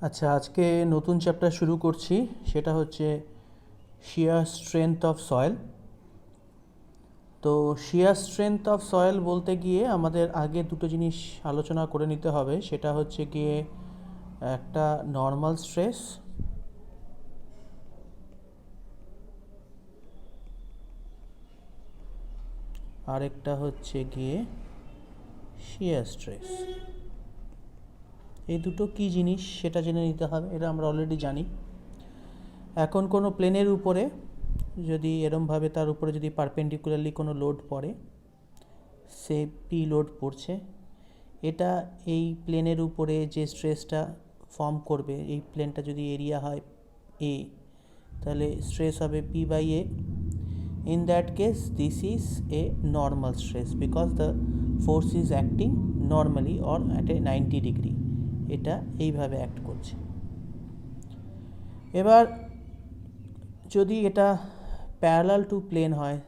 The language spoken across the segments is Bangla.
আচ্ছা, আজকে নতুন চ্যাপ্টার শুরু করছি, সেটা হচ্ছে শিয়ার স্ট্রেংথ অফ সয়েল। তো শিয়ার স্ট্রেংথ অফ সয়েল বলতে গিয়ে আমাদের আগে দুটো জিনিস আলোচনা করে নিতে হবে। সেটা হচ্ছে গিয়ে একটা নর্মাল স্ট্রেস, আরেকটা হচ্ছে গিয়ে শিয়ার স্ট্রেস। এই দুটো কী জিনিস সেটা জেনে নিতে হবে, এটা আমরা অলরেডি জানি। এখন কোনো প্লেনের উপরে যদি এরমভাবে তার উপরে যদি পারপেন্ডিকুলারলি কোনো লোড পড়ে, সে পি লোড পড়ছে, এটা এই প্লেনের উপরে যে স্ট্রেসটা ফর্ম করবে, এই প্লেনটা যদি এরিয়া হয় এ, তাহলে স্ট্রেস হবে p by a. In that case this is a normal stress because the force is acting normally or at a 90 degree. এটা এইভাবে অ্যাক্ট করছে। এবার যদি এটা প্যারালাল টু প্লেন হয়,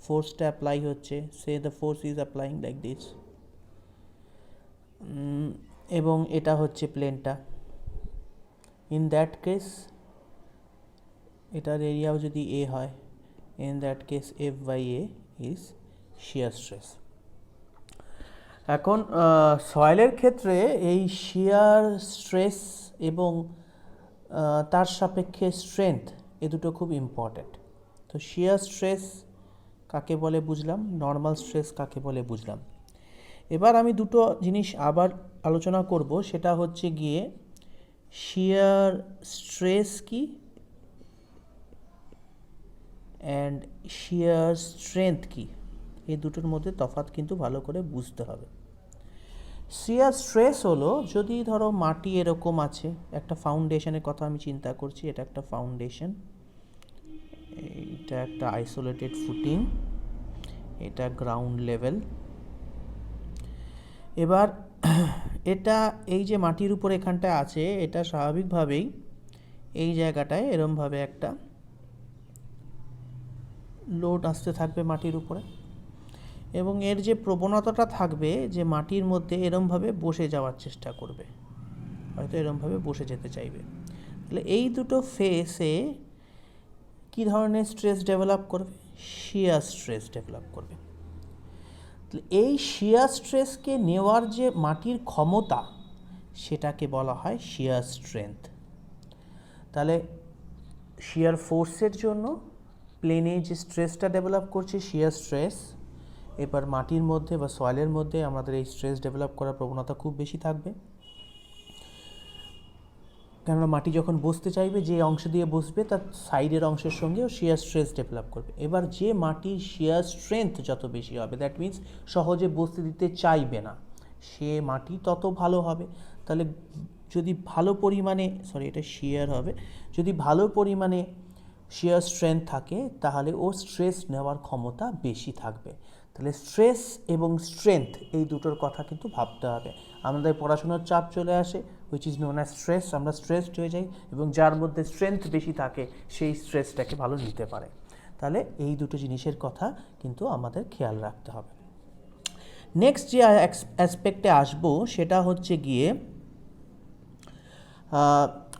ফোর্সটা অ্যাপ্লাই হচ্ছে, say the force is applying like this, এবং এটা হচ্ছে প্লেনটা। ইন দ্যাট কেস এটার এরিয়াও যদি এ হয়, in that case f by a is shear stress. এখন সয়েলের ক্ষেত্রে এই শিয়ার স্ট্রেস এবং তার সাপেক্ষে স্ট্রেংথ, এ দুটো খুব ইম্পর্ট্যান্ট। তো শিয়ার স্ট্রেস কাকে বলে বুঝলাম, নর্মাল স্ট্রেস কাকে বলে বুঝলাম। এবার আমি দুটো জিনিস আবার আলোচনা করব, সেটা হচ্ছে গিয়ে শিয়ার স্ট্রেস কি অ্যান্ড শিয়ার স্ট্রেংথ কি। এই দুটোর মধ্যে তফাৎ কিন্তু ভালো করে বুঝতে হবে। শিয়ার স্ট্রেস হলো, যদি ধরো মাটি এরকম আছে, একটা ফাউন্ডেশনের কথা আমি চিন্তা করছি, এটা একটা ফাউন্ডেশন, এটা একটা আইসোলেটেড ফুটিং, এটা গ্রাউন্ড লেভেল। এবার এটা এই যে মাটির উপর এখানটায় আছে, এটা স্বাভাবিকভাবেই এই জায়গাটায় এরমভাবে একটা লোড আসতে থাকবে মাটির উপরে, এবং এর যে প্রবণতাটা থাকবে যে মাটির মধ্যে এরমভাবে বসে যাওয়ার চেষ্টা করবে, হয়তো এরমভাবে বসে যেতে চাইবে। তাহলে এই দুটো ফেসে কী ধরনের স্ট্রেস ডেভেলপ করবে? শিয়ার স্ট্রেস ডেভেলপ করবে। এই শিয়ার স্ট্রেসকে নেওয়ার যে মাটির ক্ষমতা, সেটাকে বলা হয় শিয়ার স্ট্রেংথ। তাহলে শিয়ার ফোর্সের জন্য প্লেনে যে স্ট্রেসটা ডেভেলপ করছে শিয়ার স্ট্রেস, এবার মাটির মধ্যে বা সয়েলের মধ্যে আমাদের এই স্ট্রেস ডেভেলপ করার প্রবণতা খুব বেশি থাকবে, কেননা মাটি যখন বসতে চাইবে, যে অংশ দিয়ে বসবে তার সাইডের অংশের সঙ্গেও শিয়ার স্ট্রেস ডেভেলপ করবে। এবার যে মাটির শিয়ার স্ট্রেংথ যত বেশি হবে, দ্যাট মিন্স সহজে বসতে দিতে চাইবে না, সে মাটি তত ভালো হবে। তাহলে যদি ভালো পরিমাণে, এটা শিয়ার হবে, যদি ভালো পরিমাণে শিয়ার স্ট্রেংথ থাকে, তাহলে ওর স্ট্রেস নেওয়ার ক্ষমতা বেশি থাকবে। তাহলে স্ট্রেস এবং স্ট্রেংথ, এই দুটোর কথা কিন্তু ভাবতে হবে। আমাদের পড়াশোনার চাপ চলে আসে, which is known as stress, আমরা স্ট্রেসড হয়ে যাই, এবং যার মধ্যে স্ট্রেংথ বেশি থাকে সেই স্ট্রেসটাকে ভালো নিতে পারে। তাহলে এই দুটো জিনিসের কথা কিন্তু আমাদের খেয়াল রাখতে হবে। নেক্সট যে অ্যাসপেক্টে আসবো, সেটা হচ্ছে গিয়ে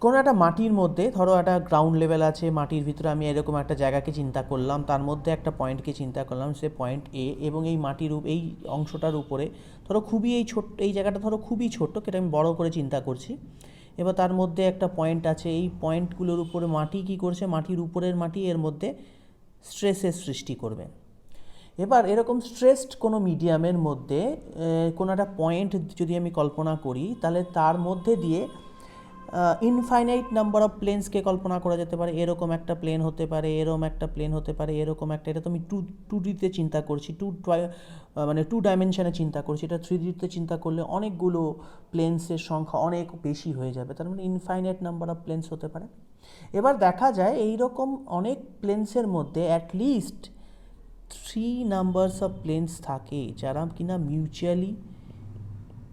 কোনো একটা মাটির মধ্যে, ধরো একটা গ্রাউন্ড লেভেল আছে, মাটির ভিতরে আমি এরকম একটা জায়গাকে চিন্তা করলাম, তার মধ্যে একটা পয়েন্টকে চিন্তা করলাম, সে পয়েন্ট এ, এবং এই মাটির এই অংশটার উপরে ধরো খুবই এই ছোট্ট, এই জায়গাটা ধরো খুবই ছোট্ট, যেটা আমি বড় করে চিন্তা করছি। এবার তার মধ্যে একটা পয়েন্ট আছে, এই পয়েন্টগুলোর উপরে মাটি কী করছে, মাটির উপরের মাটি এর মধ্যে স্ট্রেসের সৃষ্টি করবে। এবার এরকম স্ট্রেসড কোনো মিডিয়ামের মধ্যে কোনো একটা পয়েন্ট যদি আমি কল্পনা করি, তাহলে তার মধ্যে দিয়ে ইনফাইনাইট নাম্বার অফ প্লেনসকে কল্পনা করা যেতে পারে। এরকম একটা প্লেন হতে পারে, এরকম একটা প্লেন হতে পারে, এরকম একটা, এটা তো আমি টু ডিতে চিন্তা করছি, মানে 2 ডাইমেনশনে চিন্তা করছি। এটা 3 ডিতে চিন্তা করলে অনেকগুলো প্লেন্সের সংখ্যা অনেক বেশি হয়ে যাবে, তার মানে ইনফাইনাইট নাম্বার অফ প্লেন্স হতে পারে। এবার দেখা যায় এই রকম অনেক প্লেন্সের মধ্যে অ্যাটলিস্ট 3 নাম্বারস অফ প্লেন্স থাকে, যারা কিনা মিউচুয়ালি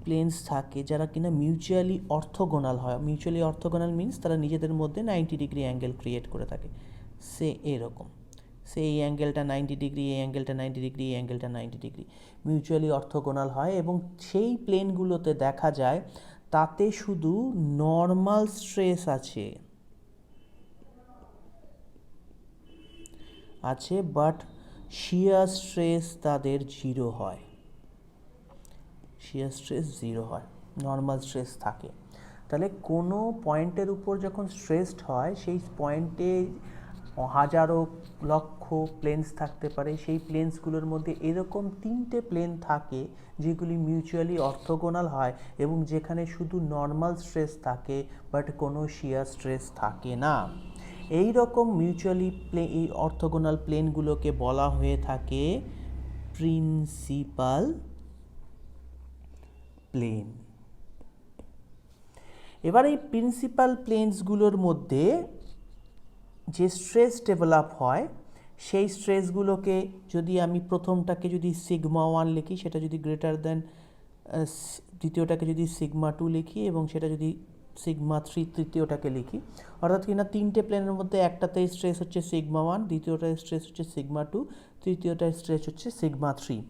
প্লেন্স থাকে, যারা কিনা মিউচুয়ালি অর্থোগোনাল হয়। মিউচুয়ালি অর্থোগোনাল মিন্স তারা নিজেদের মধ্যে 90 ডিগ্রি অ্যাঙ্গেল ক্রিয়েট করে থাকে। সে এরকম, সে এই অ্যাঙ্গেলটা 90 ডিগ্রি, এই অ্যাঙ্গেলটা 90 ডিগ্রি, এই অ্যাঙ্গেলটা 90 ডিগ্রি, মিউচুয়ালি অর্থোগোনাল হয়। এবং সেই প্লেনগুলোতে দেখা যায় তাতে শুধু নর্মাল স্ট্রেস আছে বাট শিয়ার স্ট্রেস তাদের জিরো হয়, শিয়ার স্ট্রেস জিরো হয়, নর্মাল স্ট্রেস থাকে। তাহলে কোনো পয়েন্টের উপর যখন স্ট্রেসড হয় সেই পয়েন্টে হাজারো লক্ষ প্লেনস থাকতে পারে, সেই প্লেনসগুলোর মধ্যে এরকম 3টে প্লেন থাকে যেগুলি মিউচুয়ালি অর্থোগোনাল হয় এবং যেখানে শুধু নর্মাল স্ট্রেস থাকে বাট কোনো শিয়ার স্ট্রেস থাকে না। এই রকম মিউচুয়ালি এই অর্থোগোনাল প্লেনগুলোকে বলা হয়ে থাকে প্রিন্সিপাল প্লেন। এবার এই প্রিন্সিপাল প্লেনসগুলোর মধ্যে যে স্ট্রেস ডেভেলপ হয় সেই স্ট্রেসগুলোকে যদি আমি প্রথমটাকে যদি সিগমা 1 লিখি, সেটা যদি গ্রেটার দেন দ্বিতীয়টাকে যদি সিগমা 2 লিখি এবং সেটা যদি সিগমা 3 তৃতীয়টাকে লিখি, অর্থাৎ কিনা 3টে প্লেনের মধ্যে একটাতে স্ট্রেস হচ্ছে সিগমা 1, দ্বিতীয়টার স্ট্রেস হচ্ছে সিগমা 2, তৃতীয়টার স্ট্রেস হচ্ছে সিগমা 3।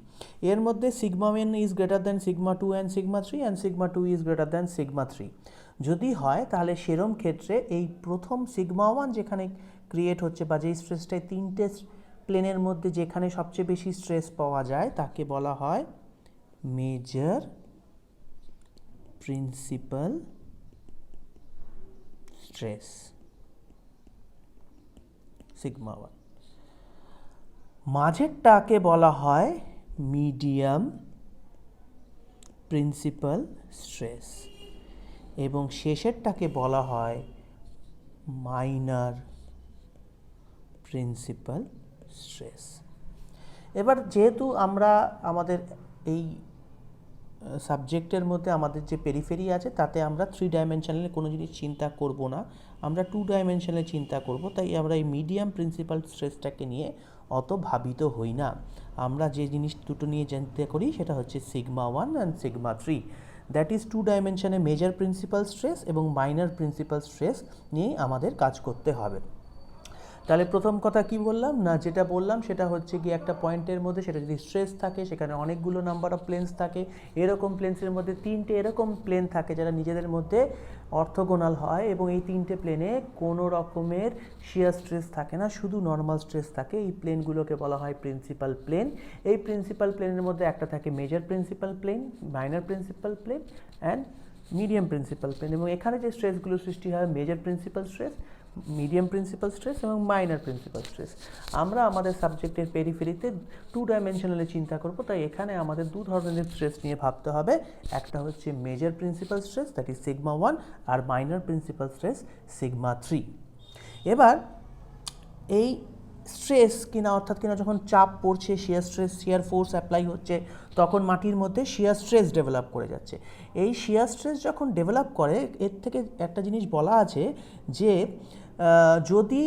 এর মধ্যে sigma 1 is greater than sigma 2 and sigma 3 and sigma 2 is greater than sigma 3। যদি হয় তাহলে সেরম ক্ষেত্রে এই প্রথম সিগমা 1 যেখানে ক্রিয়েট হচ্ছে বা যেই স্ট্রেসটায় 3টে প্লেনের মধ্যে যেখানে সবচেয়ে বেশি স্ট্রেস পাওয়া যায় তাকে বলা হয় মেজর প্রিন্সিপাল স্ট্রেস, সিগমা 1। মাঝেরটাকে বলা হয় মিডিয়াম প্রিন্সিপাল স্ট্রেস এবং শেষেরটাকে বলা হয় মাইনর প্রিন্সিপাল স্ট্রেস। এবার যেহেতু আমরা আমাদের এই সাবজেক্টের মধ্যে আমাদের যে পেরিফেরি আছে তাতে আমরা 3 ডাইমেনশনালে কোনো জিনিস চিন্তা করব না, আমরা 2 ডাইমেনশনালে চিন্তা করব, তাই আমরা এই মিডিয়াম প্রিন্সিপাল স্ট্রেসটাকে নিয়ে অত ভাবিত হই না। আমরা যে জিনিস দুটো নিয়ে চিন্তা করি সেটা হচ্ছে sigma 1 and sigma 3, that is 2 ডাইমেনশনে মেজর প্রিন্সিপাল স্ট্রেস এবং মাইনর প্রিন্সিপাল স্ট্রেস নিয়েই আমাদের কাজ করতে হবে। তাহলে প্রথম কথা কি বললাম না, যেটা বললাম সেটা হচ্ছে কি একটা পয়েন্টের মধ্যে সেটা যদি স্ট্রেস থাকে সেখানে অনেকগুলো নাম্বার অফ প্লেনস থাকে, এরকম প্লেনসের মধ্যে 3টে এরকম প্লেন থাকে যারা নিজেদের মধ্যে অর্থোগোনাল হয় এবং এই 3টে প্লেনে কোনো রকমের শিয়ার স্ট্রেস থাকে না, শুধু নর্মাল স্ট্রেস থাকে। এই প্লেনগুলোকে বলা হয় প্রিন্সিপাল প্লেন। এই প্রিন্সিপাল প্লেনের মধ্যে একটা থাকে major principal plane, minor principal plane and medium principal plane, এবং এখানে যে স্ট্রেসগুলো সৃষ্টি হয় major principal stress, medium principal stress এবং মাইনর প্রিন্সিপাল স্ট্রেস। আমরা আমাদের সাবজেক্টের পেরিফেরিতে 2 ডাইমেনশনালে চিন্তা করব, তাই এখানে আমাদের 2 ধরনের স্ট্রেস নিয়ে ভাবতে হবে। একটা হচ্ছে major principal stress that is sigma 1 আর মাইনর প্রিন্সিপাল স্ট্রেস সিগমা 3। এবার এই স্ট্রেস কিনা অর্থাৎ কিনা যখন চাপ পড়ছে, shear stress, shear force apply হচ্ছে, তখন মাটির মধ্যে শিয়ার স্ট্রেস ডেভেলপ করে যাচ্ছে। এই শিয়ার স্ট্রেস যখন ডেভেলপ করে এর থেকে একটা জিনিস বলা আছে যে যদি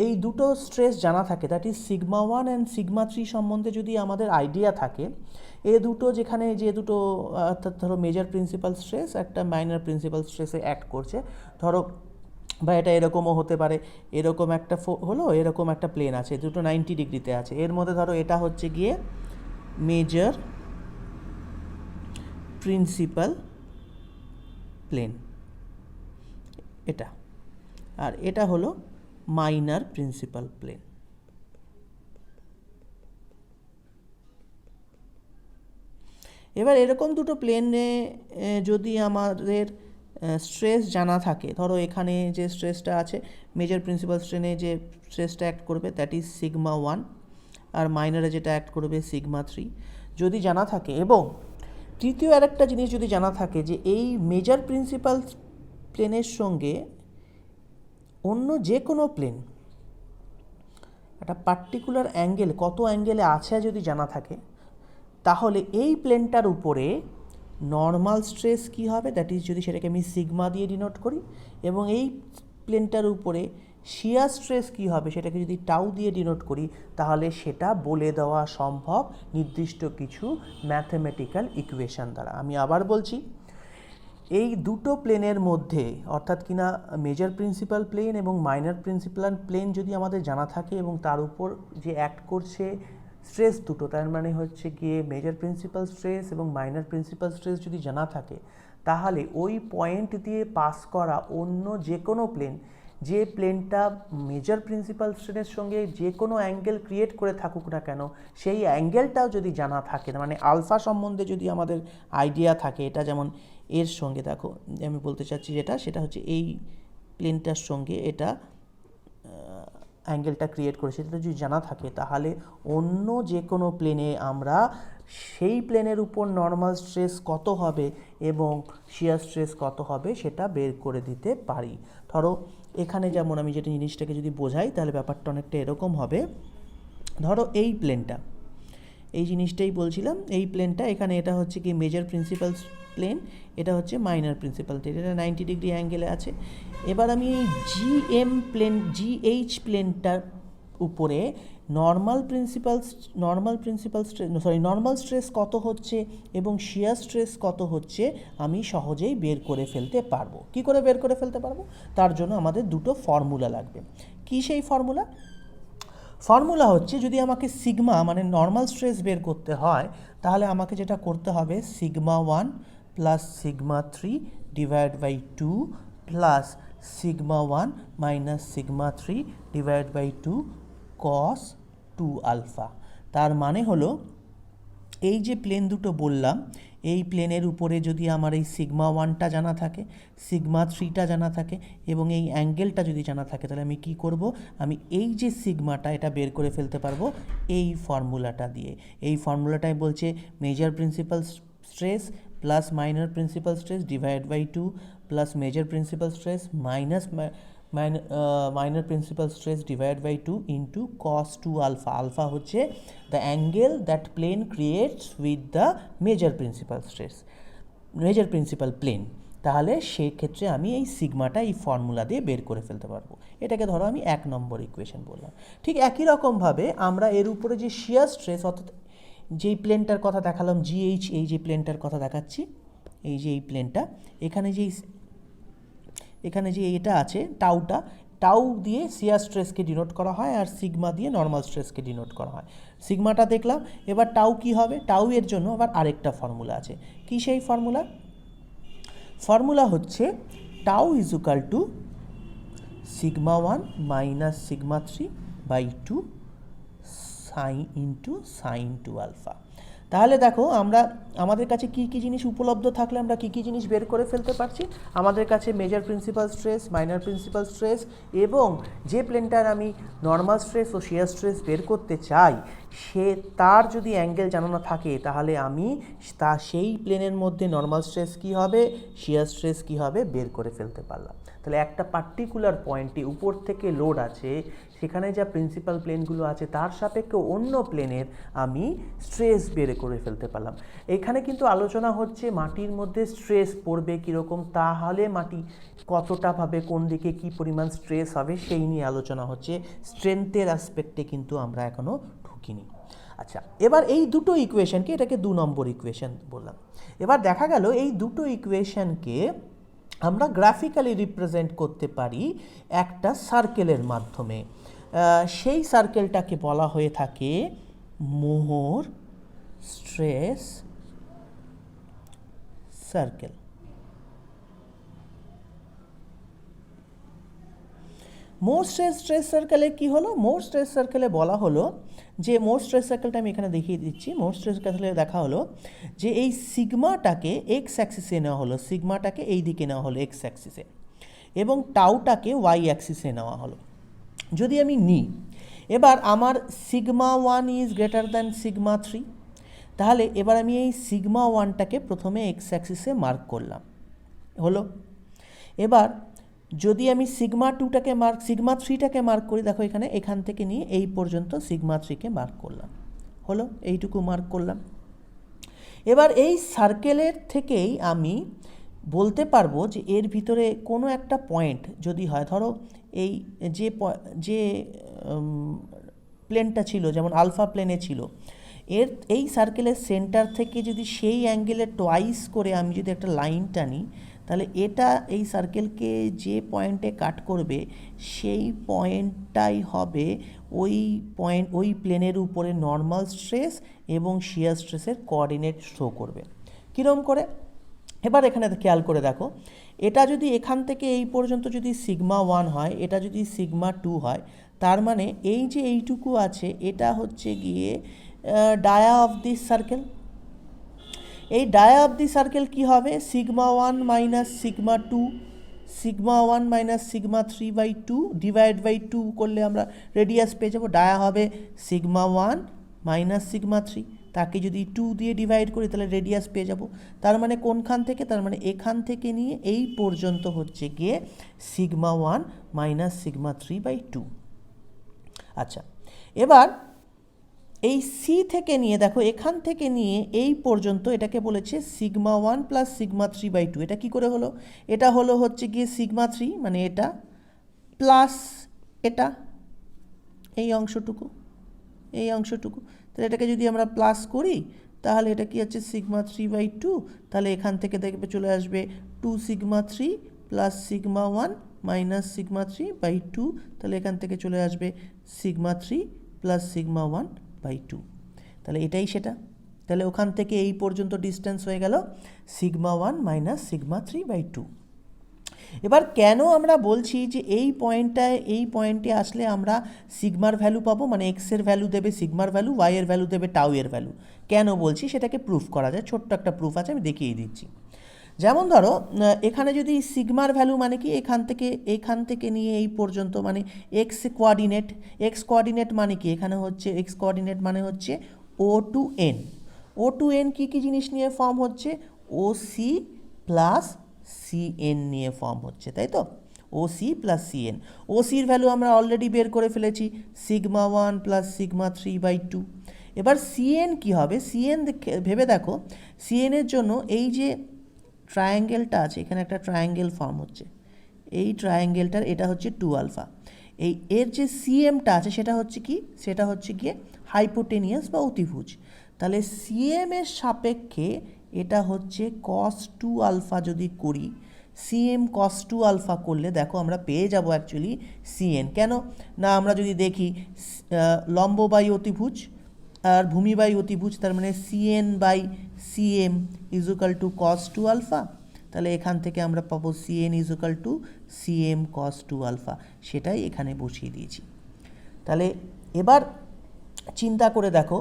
এই দুটো স্ট্রেস জানা থাকে, that is sigma 1 and sigma 3 সম্বন্ধে যদি আমাদের আইডিয়া থাকে, এ দুটো যেখানে যে দুটো অর্থাৎ ধরো মেজর প্রিন্সিপাল স্ট্রেস একটা মাইনর প্রিন্সিপাল স্ট্রেসে অ্যাক্ট করছে, ধরো বা এটা এরকমও হতে পারে, এরকম একটা হলো, এরকম একটা প্লেন আছে, দুটো 90 ডিগ্রিতে আছে, এর মধ্যে ধরো এটা হচ্ছে গিয়ে মেজর প্রিন্সিপাল প্লেন এটা, আর এটা হলো মাইনর প্রিন্সিপাল প্লেন। এবার এরকম দুটো প্লেনে যদি আমাদের স্ট্রেস জানা থাকে, ধরো এখানে যে স্ট্রেসটা আছে মেজর প্রিন্সিপাল স্ট্রেনে যে স্ট্রেসটা অ্যাক্ট করবে দ্যাট ইজ সিগমা 1 আর মাইনরে যেটা অ্যাক্ট করবে সিগমা 3 যদি জানা থাকে, এবং তৃতীয় আরেকটা জিনিস যদি জানা থাকে যে এই মেজর প্রিন্সিপাল প্লেনের সঙ্গে অন্য যে কোনো প্লেন একটা পার্টিকুলার অ্যাঙ্গেল কত অ্যাঙ্গেলে আছে যদি জানা থাকে, তাহলে এই প্লেনটার উপরে নর্মাল স্ট্রেস কী হবে, দ্যাট ইজ যদি সেটাকে আমি সিগমা দিয়ে ডিনোট করি, এবং এই প্লেনটার উপরে শিয়ার স্ট্রেস কী হবে সেটাকে যদি টাউ দিয়ে ডিনোট করি, তাহলে সেটা বলে দেওয়া সম্ভব নির্দিষ্ট কিছু ম্যাথমেটিক্যাল ইকুয়েশন দ্বারা। আমি আবার বলছি, এই দুটো প্লেনের মধ্যে অর্থাৎ কিনা মেজর প্রিন্সিপাল প্লেন এবং মাইনর প্রিন্সিপাল প্লেন যদি আমাদের জানা থাকে এবং তার উপর যে অ্যাক্ট করছে স্ট্রেস দুটো, তার মানে হচ্ছে গিয়ে মেজর প্রিন্সিপাল স্ট্রেস এবং মাইনর প্রিন্সিপাল স্ট্রেস যদি জানা থাকে, তাহলে ওই পয়েন্ট দিয়ে পাস করা অন্য যে কোনো প্লেন, যে প্লেনটা মেজর প্রিন্সিপাল স্ট্রেনের সঙ্গে যে কোনো অ্যাঙ্গেল ক্রিয়েট করে থাকুক না কেন, সেই অ্যাঙ্গেলটাও যদি জানা থাকে, মানে আলফা সম্বন্ধে যদি আমাদের আইডিয়া থাকে, এটা যেমন এর সঙ্গে দেখো আমি বলতে চাচ্ছি সেটা হচ্ছে এই প্লেনটার সঙ্গে এটা অ্যাঙ্গেলটা ক্রিয়েট করে, সেটা যদি জানা থাকে তাহলে অন্য যে কোনো প্লেনে আমরা সেই প্লেনের উপর নর্মাল স্ট্রেস কত হবে এবং শিয়ার স্ট্রেস কত হবে সেটা বের করে দিতে পারি। ধরো এখানে যেমন আমি যেটা জিনিসটাকে যদি বোঝাই তাহলে ব্যাপারটা অনেকটা এরকম হবে। ধরো এই প্লেনটা, এই জিনিসটাই বলছিলাম, এই প্লেনটা এখানে এটা হচ্ছে কি মেজর প্রিন্সিপাল প্লেন, এটা হচ্ছে মাইনর প্রিন্সিপাল প্লেন, এটা 90 ডিগ্রি অ্যাঙ্গেলে আছে। এবার আমি এই জিএইচ প্লেনটার উপরে নর্মাল স্ট্রেস কত হচ্ছে এবং শিয়ার স্ট্রেস কত হচ্ছে আমি সহজেই বের করে ফেলতে পারবো। কি করে বের করে ফেলতে পারবো? তার জন্য আমাদের দুটো ফর্মুলা লাগবে। কি সেই ফর্মুলা? ফর্মুলা হচ্ছে, যদি আমাকে সিগমা মানে নর্মাল স্ট্রেস বের করতে হয় তাহলে আমাকে যেটা করতে হবে sigma 1 plus sigma 3 divide by 2 plus sigma 1 minus sigma 3 divide by 2 cos 2 alpha. তার মানে হলো এই যে প্লেন দুটো বললাম, এই প্লেনের উপরে যদি আমার এই সিগমা 1টা জানা থাকে, সিগমা 3টা জানা থাকে এবং এই অ্যাঙ্গেলটা যদি জানা থাকে, তাহলে আমি কি করব, আমি এই যে সিগমাটা এটা বের করে ফেলতে পারবো এই ফর্মুলাটা দিয়ে। এই ফর্মুলাটাই বলছে major principal stress plus minor principal stress divide by 2 plus major principal stress minus minor principal stress divided by 2 into cos 2 alpha. Alpha হচ্ছে the angle that plane creates with the major principal plane। তাহলে সেই ক্ষেত্রে আমি এই সিগমাটা এই ফর্মুলা দিয়ে বের করে ফেলতে পারবো। এটাকে ধরো আমি 1 নম্বর ইকুয়েশন বললাম। ঠিক একই রকমভাবে আমরা এর উপরে যে শিয়ার স্ট্রেস, অর্থাৎ যেই প্লেনটার কথা দেখালাম জিএইচ, এই যে প্লেনটার কথা দেখাচ্ছি, এই যে এই প্লেনটা, এখানে যে এটা আছে টাউ দিয়ে শিয়ার স্ট্রেসকে ডিনোট করা হয় আর সিগমা দিয়ে নর্মাল স্ট্রেসকে ডিনোট করা হয়। সিগমাটা দেখলাম, এবার টাউ কি হবে? টাউ এর জন্য আবার আরেকটা ফর্মুলা আছে। কি সেই ফর্মুলা? ফর্মুলা হচ্ছে tau is equal to sigma 1 minus sigma 3 by 2 sine into sine 2 alpha. তাহলে দেখো আমাদের কাছে কি কি জিনিস উপলব্ধ থাকলে আমরা কি কি জিনিস বের করে ফেলতে পারছি। আমাদের কাছে major principal stress, minor principal stress এবং যে প্লেনটার আমি নর্মাল স্ট্রেস ও শিয়ার স্ট্রেস বের করতে চাই তার যদি অ্যাঙ্গেল জানানো থাকে তাহলে আমি সেই প্লেনের মধ্যে নর্মাল স্ট্রেস কী হবে, শিয়ার স্ট্রেস কী হবে বের করে ফেলতে পারলাম। তাহলে একটা পার্টিকুলার পয়েন্টে উপর থেকে লোড আছে, সেখানে যা প্রিন্সিপাল প্লেনগুলো আছে তার সাপেক্ষে অন্য প্লেনের আমি স্ট্রেস বের করে ফেলতে পারলাম। এখানে কিন্তু আলোচনা হচ্ছে মাটির মধ্যে স্ট্রেস পড়বে কীরকম, তাহলে মাটি কতটা ভাবে কোন দিকে কী পরিমাণ স্ট্রেস হবে সেই নিয়ে আলোচনা হচ্ছে। স্ট্রেংথের অ্যাসপেক্টে কিন্তু আমরা এখনও ঢুকিনি। আচ্ছা, এবার এই দুটো ইকুয়েশনকে, এটাকে 2 নম্বর ইকুয়েশন বললাম। এবার দেখা গেল এই দুটো ইকুয়েশনকে আমরা গ্রাফিক্যালি রিপ্রেজেন্ট করতে পারি একটা সার্কেলের মাধ্যমে। সেই সার্কেলটাকে বলা হয়ে থাকে মোহর স্ট্রেস সার্কেল। মোর স্ট্রেস সার্কেলে কী হলো? মোর স্ট্রেস সার্কেলে বলা হলো যে, মোর স্ট্রেস সার্কেলটা আমি এখানে দেখিয়ে দিচ্ছি। মোর স্ট্রেস সার্কেলে দেখা হলো যে এই সিগমাটাকে এক্স অ্যাক্সিসে নেওয়া হলো, সিগমাটাকে এই দিকে নেওয়া হলো এক্স অ্যাক্সিসে, এবং টাউটাকে ওয়াই অ্যাক্সিসে নেওয়া হলো। যদি আমি নিই, এবার আমার sigma 1 is greater than sigma 3, তাহলে এবার আমি এই সিগমা 1টাকে প্রথমে এক্স অ্যাক্সিসে মার্ক করলাম, হলো। এবার যদি আমি সিগমা 3টাকে মার্ক করি, দেখো এখান থেকে নিয়ে এই পর্যন্ত সিগমা 3কে মার্ক করলাম, হলো, এইটুকু মার্ক করলাম। এবার এই সার্কেলের থেকেই আমি বলতে পারবো যে এর ভিতরে কোনো একটা পয়েন্ট যদি হয়, ধরো এই যে প্লেনটা ছিল, যেমন আলফা প্লেনে ছিল, এই সার্কেলের সেন্টার থেকে যদি সেই অ্যাঙ্গেলে টোয়াইস করে আমি যদি একটা লাইন টানি, তাহলে এটা এই সার্কেলকে যে পয়েন্টে কাট করবে সেই পয়েন্টটাই হবে ওই প্লেনের উপরে নর্মাল স্ট্রেস এবং শিয়ার স্ট্রেসের কোঅর্ডিনেট শো করবে। কীরকম করে? এবার এখানে খেয়াল করে দেখো, এটা যদি এখান থেকে এই পর্যন্ত যদি সিগমা 1 হয়, এটা যদি সিগমা 2 হয়, তার মানে এই যে এইটুকু আছে এটা হচ্ছে গিয়ে ডায়া অফ দিস সার্কেল। এই ডায়া অফ দি সার্কেল কী হবে? Sigma 1 minus sigma 2, sigma 1 minus sigma 3/2 divide by 2 করলে আমরা রেডিয়াস পেয়ে যাবো। ডায়া হবে সিগমা 1 মাইনাস সিগমা 3, তাকে যদি 2 দিয়ে ডিভাইড করি তাহলে রেডিয়াস পেয়ে যাব। তার মানে কোনখান থেকে? তার মানে এখান থেকে নিয়ে এই পর্যন্ত হচ্ছে গিয়ে সিগমা 1 মাইনাস সিগমা 3/2। আচ্ছা, এবার এই সি থেকে নিয়ে দেখো, এখান থেকে নিয়ে এই পর্যন্ত এটাকে বলেছে সিগমা 1 প্লাস সিগমা 3/2। এটা কি করে হলো? এটা হলো হচ্ছে গিয়ে সিগমা 3 মানে এটা প্লাস এটা এই অংশটুকু, এই অংশটুকু। তাহলে এটাকে যদি আমরা প্লাস করি তাহলে এটা কি হচ্ছে সিগমা 3/2। তাহলে এখান থেকে দেখবে চলে আসবে 2 sigma 3 plus sigma 1 minus sigma 3/2। তাহলে এখান থেকে চলে আসবে সিগমা 3 প্লাস সিগমা 1/2। তাহলে এটাই সেটা। তাহলে ওখান থেকে এই পর্যন্ত ডিস্টেন্স হয়ে গেল সিগমা 1 মাইনাস সিগমা 3/2। এবার কেন আমরা বলছি যে এই পয়েন্টে আসলে আমরা সিগমার ভ্যালু পাবো, মানে এক্সের ভ্যালু দেবে সিগমার ভ্যালু, ওয়াইয়ের ভ্যালু দেবে টাউ এর ভ্যালু। কেন বলছি সেটাকে প্রুফ করা যায়, ছোট্ট একটা প্রুফ আছে, আমি দেখিয়ে দিচ্ছি। যেমন ধরো এখানে যদি সিগমার ভ্যালু মানে কি, এখান থেকে নিয়ে এই পর্যন্ত মানে এক্স কোঅর্ডিনেট মানে কি, এখানে হচ্ছে এক্স কোঅর্ডিনেট মানে হচ্ছে ও টু এন কী কী জিনিস নিয়ে ফর্ম হচ্ছে? ও সি প্লাস সিএন নিয়ে ফর্ম হচ্ছে, তাই তো? ও সি প্লাস সিএন। ও সির ভ্যালু আমরা অলরেডি বের করে ফেলেছি, সিগমা 1 প্লাস সিগমা 3/2। এবার সিএন কী হবে? সিএন ভেবে দেখো, সিএনের জন্য এই যে ট্রায়াঙ্গেলটা আছে, এখানে একটা ট্রায়াঙ্গেল ফর্ম হচ্ছে, এই ট্রায়াঙ্গেলটার এটা হচ্ছে 2 আলফা। এর যে সিএমটা আছে সেটা হচ্ছে কি? সেটা হচ্ছে গিয়ে হাইপোটেনিয়াস বা অতিভুজ। তাহলে সিএম এর সাপেক্ষে এটা হচ্ছে কস 2 আলফা যদি করি, সিএম কস 2 আলফা করলে দেখো আমরা পেয়ে যাব অ্যাকচুয়ালি সিএন। কেন না, আমরা যদি দেখি লম্ব বাই অতিভুজ আর ভূমি বাই অতিভুজ, তার মানে CN by CM equal to cos 2 alpha. তাহলে এখান থেকে আমরা পাবো CN equal to CM cos 2 alpha, সেটাই এখানে বসিয়ে দিয়েছি। তাহলে এবার চিন্তা করে দেখো,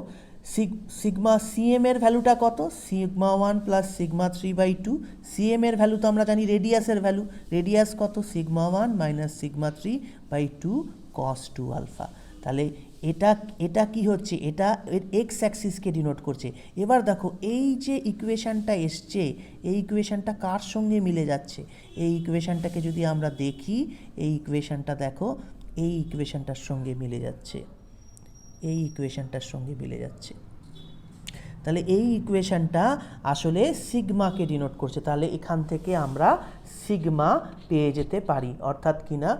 সিগমা সিএম এর ভ্যালুটা কত? Sigma 1 plus sigma 3/2। সিএম এর ভ্যালু তো আমরা জানি রেডিয়াসের ভ্যালু, রেডিয়াস কত? সিগমা 1 মাইনাস সিগমা 3/2 কস 2 আলফা। তাহলে এটা কি হচ্ছে? এটা এক্স অ্যাক্সিসকে ডিনোট করছে। এবার দেখো এই যে ইকুয়েশানটা এসছে, এই ইকুয়েশানটা কার সঙ্গে মিলে যাচ্ছে? এই ইকুয়েশানটাকে যদি আমরা দেখি, এই ইকুয়েশানটা দেখো, এই ইকুয়েশানটার সঙ্গে মিলে যাচ্ছে, এই ইকুয়েশানটার সঙ্গে মিলে যাচ্ছে। তাহলে এই ইকুয়েশানটা আসলে সিগমাকে ডিনোট করছে। তাহলে এখান থেকে আমরা সিগমা পেয়ে যেতে পারি, অর্থাৎ কিনা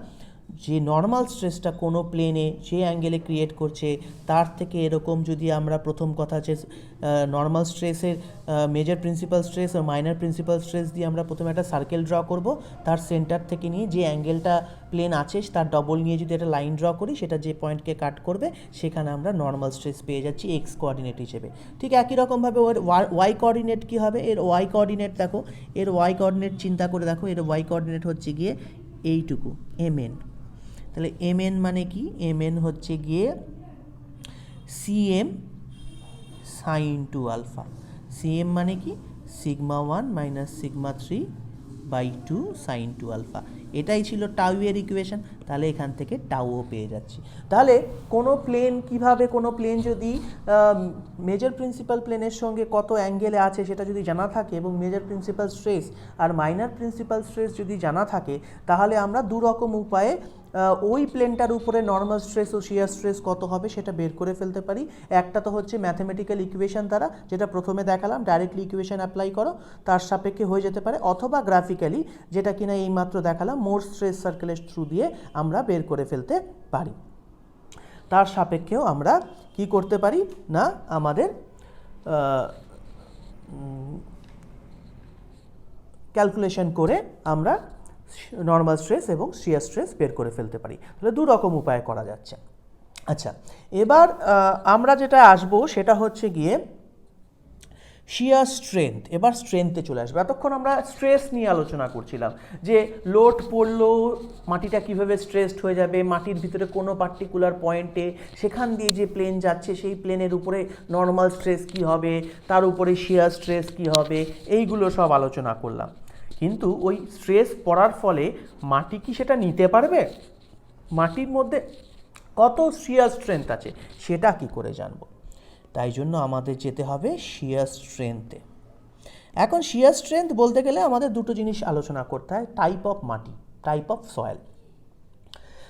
যে নর্মাল স্ট্রেসটা কোনো প্লেনে যে অ্যাঙ্গেলে ক্রিয়েট করছে তার থেকে এরকম যদি আমরা প্রথম কথা যে নর্মাল স্ট্রেসের মেজর প্রিন্সিপাল স্ট্রেস ও মাইনর প্রিন্সিপাল স্ট্রেস দিয়ে আমরা প্রথমে একটা সার্কেল ড্র করব, তার সেন্টার থেকে নিয়ে যে অ্যাঙ্গেলটা প্লেন আছে তার ডবল নিয়ে যদি একটা লাইন ড্র করি, সেটা যে পয়েন্টকে কাট করবে সেখানে আমরা নর্মাল স্ট্রেস পেয়ে যাচ্ছি এক্স কোঅর্ডিনেট হিসেবে। ঠিক একই রকমভাবে ওর ওয়াই কোঅর্ডিনেট কী হবে? এর ওয়াই কোঅর্ডিনেট দেখো, এর ওয়াই কোঅর্ডিনেট চিন্তা করে দেখো, এর ওয়াই কোঅর্ডিনেট হচ্ছে গিয়ে এইটুকু mn। তাহলে mn মানে কি? mn হচ্ছে গিয়ে সিএম সাইন 2 আলফা। সিএম মানে কি? Sigma 1 minus sigma 3/2 sine 2 alpha. এটাই ছিল টাউ এর ইকুয়েশন। তাহলে এখান থেকে টাউও পেয়ে যাচ্ছি। তাহলে কোনো প্লেন কিভাবে, কোনো প্লেন যদি মেজর প্রিন্সিপাল প্লেনের সঙ্গে কত অ্যাঙ্গেলে আছে সেটা যদি জানা থাকে এবং মেজর প্রিন্সিপাল স্ট্রেস আর মাইনর প্রিন্সিপাল স্ট্রেস যদি জানা থাকে, তাহলে আমরা দু রকম উপায়ে ওই প্লেনটার উপরে নর্মাল স্ট্রেস ও শিয়ার স্ট্রেস কত হবে সেটা বের করে ফেলতে পারি। একটা তো হচ্ছে ম্যাথমেটিক্যাল ইকুয়েশন দ্বারা, যেটা প্রথমে দেখালাম, ডাইরেক্টলি ইকুয়েশন অ্যাপ্লাই করো, তার সাপেক্ষে হয়ে যেতে পারে, অথবা গ্রাফিক্যালি, যেটা কিনা এইমাত্র দেখালাম, মোর স্ট্রেস সার্কেলের থ্রু দিয়ে আমরা বের করে ফেলতে পারি। তার সাপেক্ষেও আমরা কি করতে পারি না, আমাদের ক্যালকুলেশন করে আমরা নর্মাল স্ট্রেস এবং শিয়ার স্ট্রেস বের করে ফেলতে পারি। তাহলে দু রকম উপায়ে করা যাচ্ছে। আচ্ছা, এবার আমরা যেটা আসবো সেটা হচ্ছে গিয়ে শিয়ার স্ট্রেংথ, এবার স্ট্রেংথে চলে আসবে। এতক্ষণ আমরা স্ট্রেস নিয়ে আলোচনা করছিলাম যে লোড পড়লেও মাটিটা কীভাবে স্ট্রেসড হয়ে যাবে, মাটির ভিতরে কোনো পার্টিকুলার পয়েন্টে সেখান দিয়ে যে প্লেন যাচ্ছে সেই প্লেনের উপরে নর্মাল স্ট্রেস কী হবে, তার উপরে শিয়ার স্ট্রেস কী হবে, এইগুলো সব আলোচনা করলাম। কিন্তু ওই স্ট্রেস পড়ার ফলে মাটি কি সেটা নিতে পারবে? মাটির মধ্যে কত শিয়ার স্ট্রেংথ আছে সেটা কি করে জানবো? তাই জন্য আমাদের যেতে হবে শিয়ার স্ট্রেংথে। এখন শিয়ার স্ট্রেংথ বলতে গেলে আমাদের দুটো জিনিস আলোচনা করতে হয়, টাইপ অফ মাটি, টাইপ অফ সয়েল।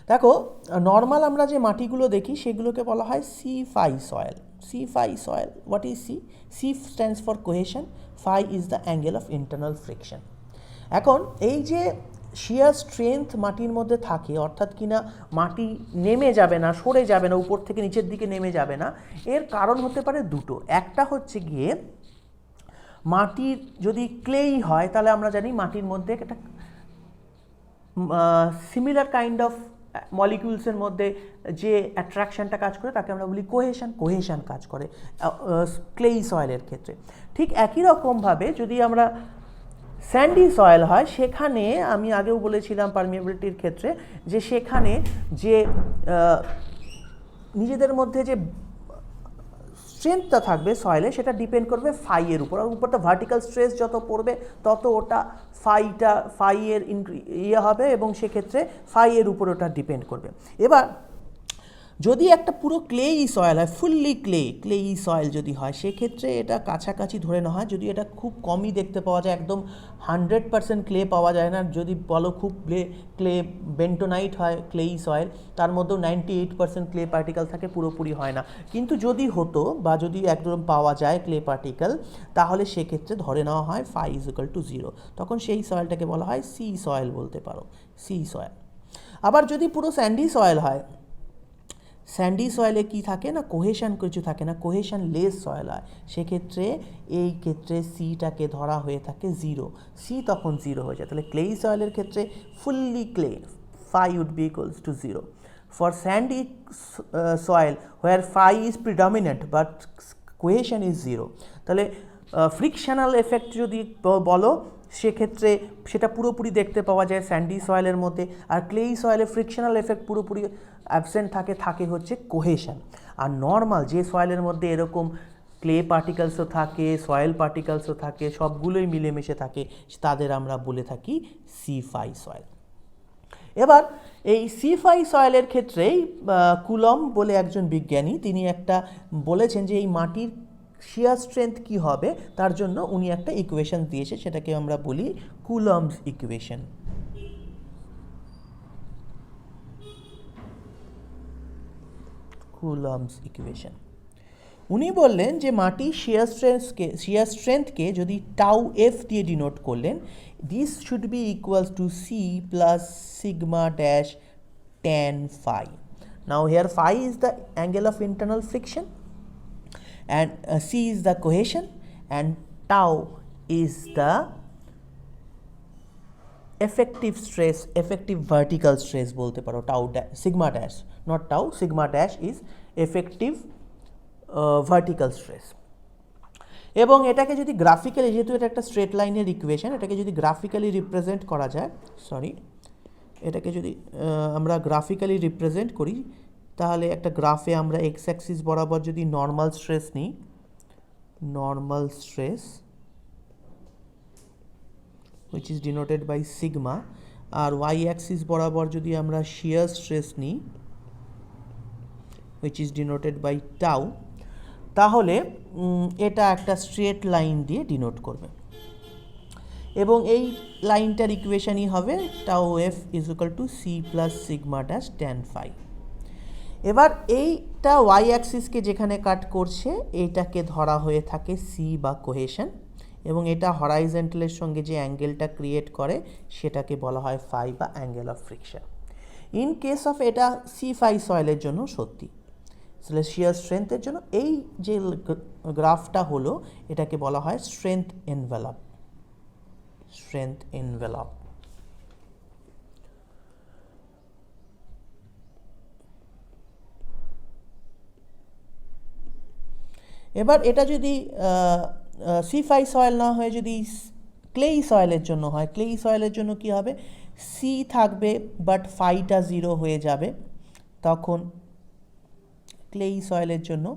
দেখো নর্মাল আমরা যে মাটিগুলো দেখি সেগুলোকে বলা হয় C5 soil. C5 soil, what is c? C stands for cohesion, phi is the angle of internal friction. এখন এই যে শিয়ার স্ট্রেংথ মাটির মধ্যে থাকে, অর্থাৎ কিনা মাটি নেমে যাবে না, সরে যাবে না, উপর থেকে নিচের দিকে নেমে যাবে না, এর কারণ হতে পারে দুটো। একটা হচ্ছে গিয়ে মাটির যদি ক্লেই হয় তাহলে আমরা জানি মাটির মধ্যে একটা সিমিলার কাইন্ড অফ মলিকিউলসের মধ্যে যে অ্যাট্রাকশানটা কাজ করে তাকে আমরা বলি কোহেশন, কোহেশন কাজ করে ক্লেই সয়েলের ক্ষেত্রে। ঠিক একই রকমভাবে যদি আমরা স্যান্ডি সয়েল হয়, সেখানে আমি আগেও বলেছিলাম পারমিয়েবিলিটির ক্ষেত্রে যে সেখানে যে নিজেদের মধ্যে যে স্ট্রেংথটা থাকবে সয়েলে সেটা ডিপেন্ড করবে ফাইয়ের উপর, আর উপরটা ভার্টিক্যাল স্ট্রেস যত পড়বে তত ওটা ফাইয়ের ইয়ে হবে এবং সেক্ষেত্রে ফাইয়ের উপর ওটা ডিপেন্ড করবে। এবার যদি একটা পুরো ক্লেই সয়েল হয়, ফুললি ক্লেই সয়েল যদি হয়, সেক্ষেত্রে এটা কাছাকাছি ধরে নেওয়া হয়, যদি এটা খুব কমই দেখতে পাওয়া যায়, একদম 100% ক্লে পাওয়া যায় না। যদি বলো খুব ক্লে বেন্টোনাইট হয় ক্লেই সয়েল, তার মধ্যেও 98% ক্লে পার্টিকেল থাকে, পুরোপুরি হয় না। কিন্তু যদি হতো বা যদি একদম পাওয়া যায় ক্লে পার্টিকেল, তাহলে সেক্ষেত্রে ধরে নেওয়া হয় ফাই ইকুয়াল টু 0। তখন সেই সয়েলটাকে বলা হয় সি সয়েল বলতে পারো, সি সয়েল। আবার যদি পুরো স্যান্ডি সয়েল হয়, স্যান্ডি সয়েলে কি থাকে না, কোহেশন কিছু থাকে না, কোহেশন লেস সয়েল হয়, সেক্ষেত্রে এই ক্ষেত্রে সিটাকে ধরা হয়ে থাকে 0, সি তখন 0 হয়ে যায়। তাহলে ক্লেই সয়েলের ক্ষেত্রে fully clay, phi would be equals to 0। For sandy soil where phi is predominant but cohesion is 0, তাহলে ফ্রিকশনাল এফেক্ট যদি বলো সেক্ষেত্রে সেটা পুরোপুরি দেখতে পাওয়া যায় স্যান্ডি সয়েলের মধ্যে, আর ক্লেই সয়েলে ফ্রিকশনাল এফেক্ট পুরোপুরি অ্যাবসেন্ট থাকে হচ্ছে কোহেশন। আর নর্মাল যে সয়েলের মধ্যে এরকম ক্লে পার্টিকেলসও থাকে, সয়েল পার্টিকেলসও থাকে, সবগুলোই মিলেমিশে থাকে, তাদের আমরা বলে থাকি C5 সয়েল। এবার এই C5 সয়েলের ক্ষেত্রেই কুলম বলে একজন বিজ্ঞানী, তিনি একটা বলেছেন যে এই মাটির শিয়ার স্ট্রেংথ কী হবে, তার জন্য উনি একটা ইকুয়েশন দিয়েছে, সেটাকে আমরা বলি কুলমস ইকুয়েশন। Coulomb's equation. উনি বললেন যে মাটির শিয়ার স্ট্রেংথকে যদি টাউ এফ দিয়ে ডিনোট করলেন, this should be equals to c plus sigma dash tan phi. Now here phi is the angle of internal friction and C is the cohesion and tau is the effective stress, effective vertical stress বলতে পারো, tau sigma dash, not tau, sigma dash is effective vertical stress। এবং এটাকে যদি গ্রাফিক্যালি, যেহেতু এটা একটা স্ট্রেট লাইনের ইকুয়েশন, এটাকে যদি গ্রাফিক্যালি রিপ্রেজেন্ট করা যায়, এটাকে যদি আমরা গ্রাফিক্যালি রিপ্রেজেন্ট করি, তাহলে একটা গ্রাফে আমরা এক্স অ্যাক্সিস বরাবর যদি নর্মাল স্ট্রেস নিই, normal stress which is denoted by sigma, আর y axis বরাবর যদি আমরা shear stress নিই which is denoted by tau, তাহলে এটা একটা স্ট্রেট লাইন দিয়ে ডিনোট করবে এবং এই লাইনটার ইকুয়েশনই হবে tau f is equal to c plus sigma dash tan phi। এবার এইটা ওয়াই অ্যাক্সিসকে যেখানে কাট করছে এইটাকে ধরা হয়ে থাকে সি বা কোহেশন, এবং এটা হরাইজন্টালের সঙ্গে যে অ্যাঙ্গেলটা ক্রিয়েট করে সেটাকে বলা হয় ফাই বা angle of friction. In case of এটা C5 সয়েলের জন্য সত্যি, তাহলে শিয়ার স্ট্রেংথের জন্য এই যে গ্রাফটা হলো এটাকে বলা হয় স্ট্রেংথ এনভেলপ, স্ট্রেংথ এনভেলপ। এবার এটা যদি C5 সয়েল না হয়ে যদি ক্লেই সয়েলের জন্য হয়, ক্লেই সয়েলের জন্য কি হবে, সি থাকবে বাট ফাইটা 0 হয়ে যাবে, তখন ক্লেই সয়েলের জন্য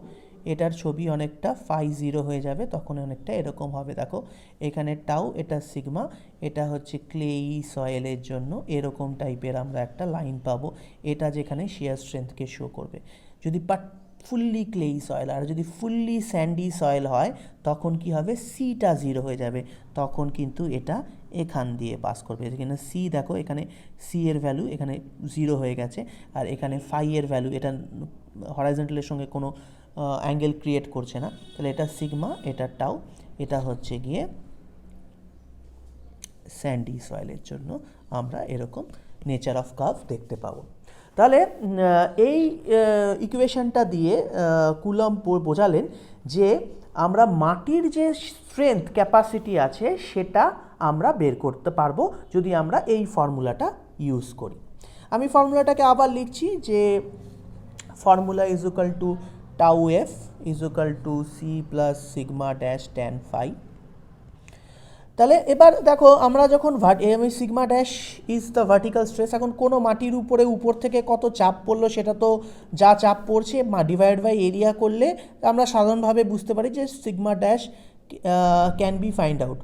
এটার ছবি অনেকটা ফাই 0 হয়ে যাবে, তখন অনেকটা এরকম হবে। দেখো এখানে টাউ, এটা সিগমা, এটা হচ্ছে ক্লেই সয়েলের জন্য এরকম টাইপের আমরা একটা লাইন পাবো, এটা যেখানে শিয়ার স্ট্রেংথকে শো করবে। যদি ফুললি ক্লেই সয়েল, আর যদি ফুললি স্যান্ডি সয়েল হয় তখন কি হবে, সিটা 0 হয়ে যাবে, তখন কিন্তু এটা এখান দিয়ে পাস করবে। এখানে সি দেখো, এখানে সি এর ভ্যালু এখানে 0 হয়ে গেছে, আর এখানে ফাই এর ভ্যালু, এটা হরাইজন্টালের সঙ্গে কোনো অ্যাঙ্গেল ক্রিয়েট করছে না, তাহলে এটা সিগমা, এটা টাউ, এটা হচ্ছে গিয়ে স্যান্ডি সয়েলের জন্য আমরা এরকম নেচার অফ কার্ভ দেখতে পাবো। তাহলে এই ইকুয়েশনটা দিয়ে কুলম্ব বোঝালেন যে আমরা মাটির যে স্ট্রেংথ ক্যাপাসিটি আছে সেটা আমরা বের করতে পারবো যদি আমরা এই ফর্মুলাটা ইউজ করি। আমি ফর্মুলাটাকে আবার লিখছি, যে formula is equal to tau f is equal to c plus sigma dash tan phi. তাহলে এবার দেখো আমরা যখন sigma dash is the vertical stress, এখন কোনো মাটির উপরে উপর থেকে কত চাপ পড়লো সেটা তো যা চাপ পড়ছে ডিভাইড বাই এরিয়া করলে আমরা সাধারণভাবে বুঝতে পারি যে sigma dash can be find out,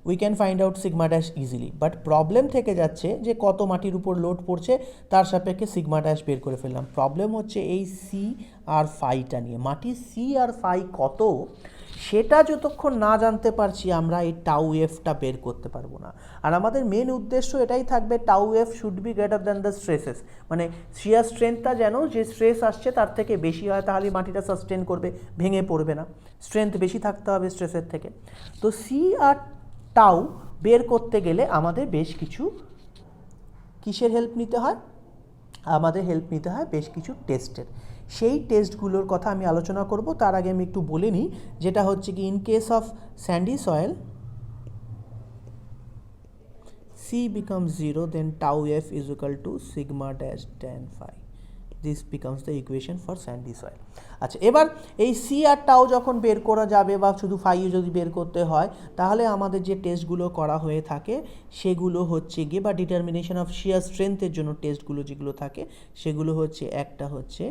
we can find out sigma dash easily. But problem থেকে যাচ্ছে যে কত মাটির উপর লোড পড়ছে তার সাপেক্ষে সিগমা ড্যাশ বের করে ফেললাম। প্রবলেম হচ্ছে এই সি আর ফাইটা নিয়ে, মাটির সি আর ফাই কত সেটা যতক্ষণ না জানতে পারছি আমরা এই টাউ এফটা বের করতে পারবো না। আর আমাদের মেন উদ্দেশ্য এটাই থাকবে, tau F should be greater than the stresses, মানে শিয়ার স্ট্রেংথটা যেন যে স্ট্রেস আসছে তার থেকে বেশি হয়, তাহলে মাটিটা সাস্টেন করবে, ভেঙে পড়বে না, স্ট্রেংথ বেশি থাকতে হবে স্ট্রেসের থেকে। তো সি আর টাউ বের করতে গেলে আমাদের বেশ কিছু কিসের হেল্প নিতে হয়, আমাদের হেল্প নিতে হয় বেশ কিছু টেস্টের। সেই টেস্টগুলোর কথা আমি আলোচনা করব, তার আগে আমি একটু বলে নিই, যেটা হচ্ছে কি in case of Sandy soil C becomes 0, then tau f is equal to sigma dash tan phi. This becomes the equation for sandy soil. আচ্ছা, এবার এই সি আর টাউ যখন বের করা যাবে বা শুধু ফাই যদি বের করতে হয়, তাহলে আমাদের যে টেস্টগুলো করা হয়ে থাকে সেগুলো হচ্ছে গিয়ে, বা ডিটারমিনেশন অফ শিয়ার স্ট্রেংথের জন্য টেস্টগুলো যেগুলো থাকে সেগুলো হচ্ছে, একটা হচ্ছে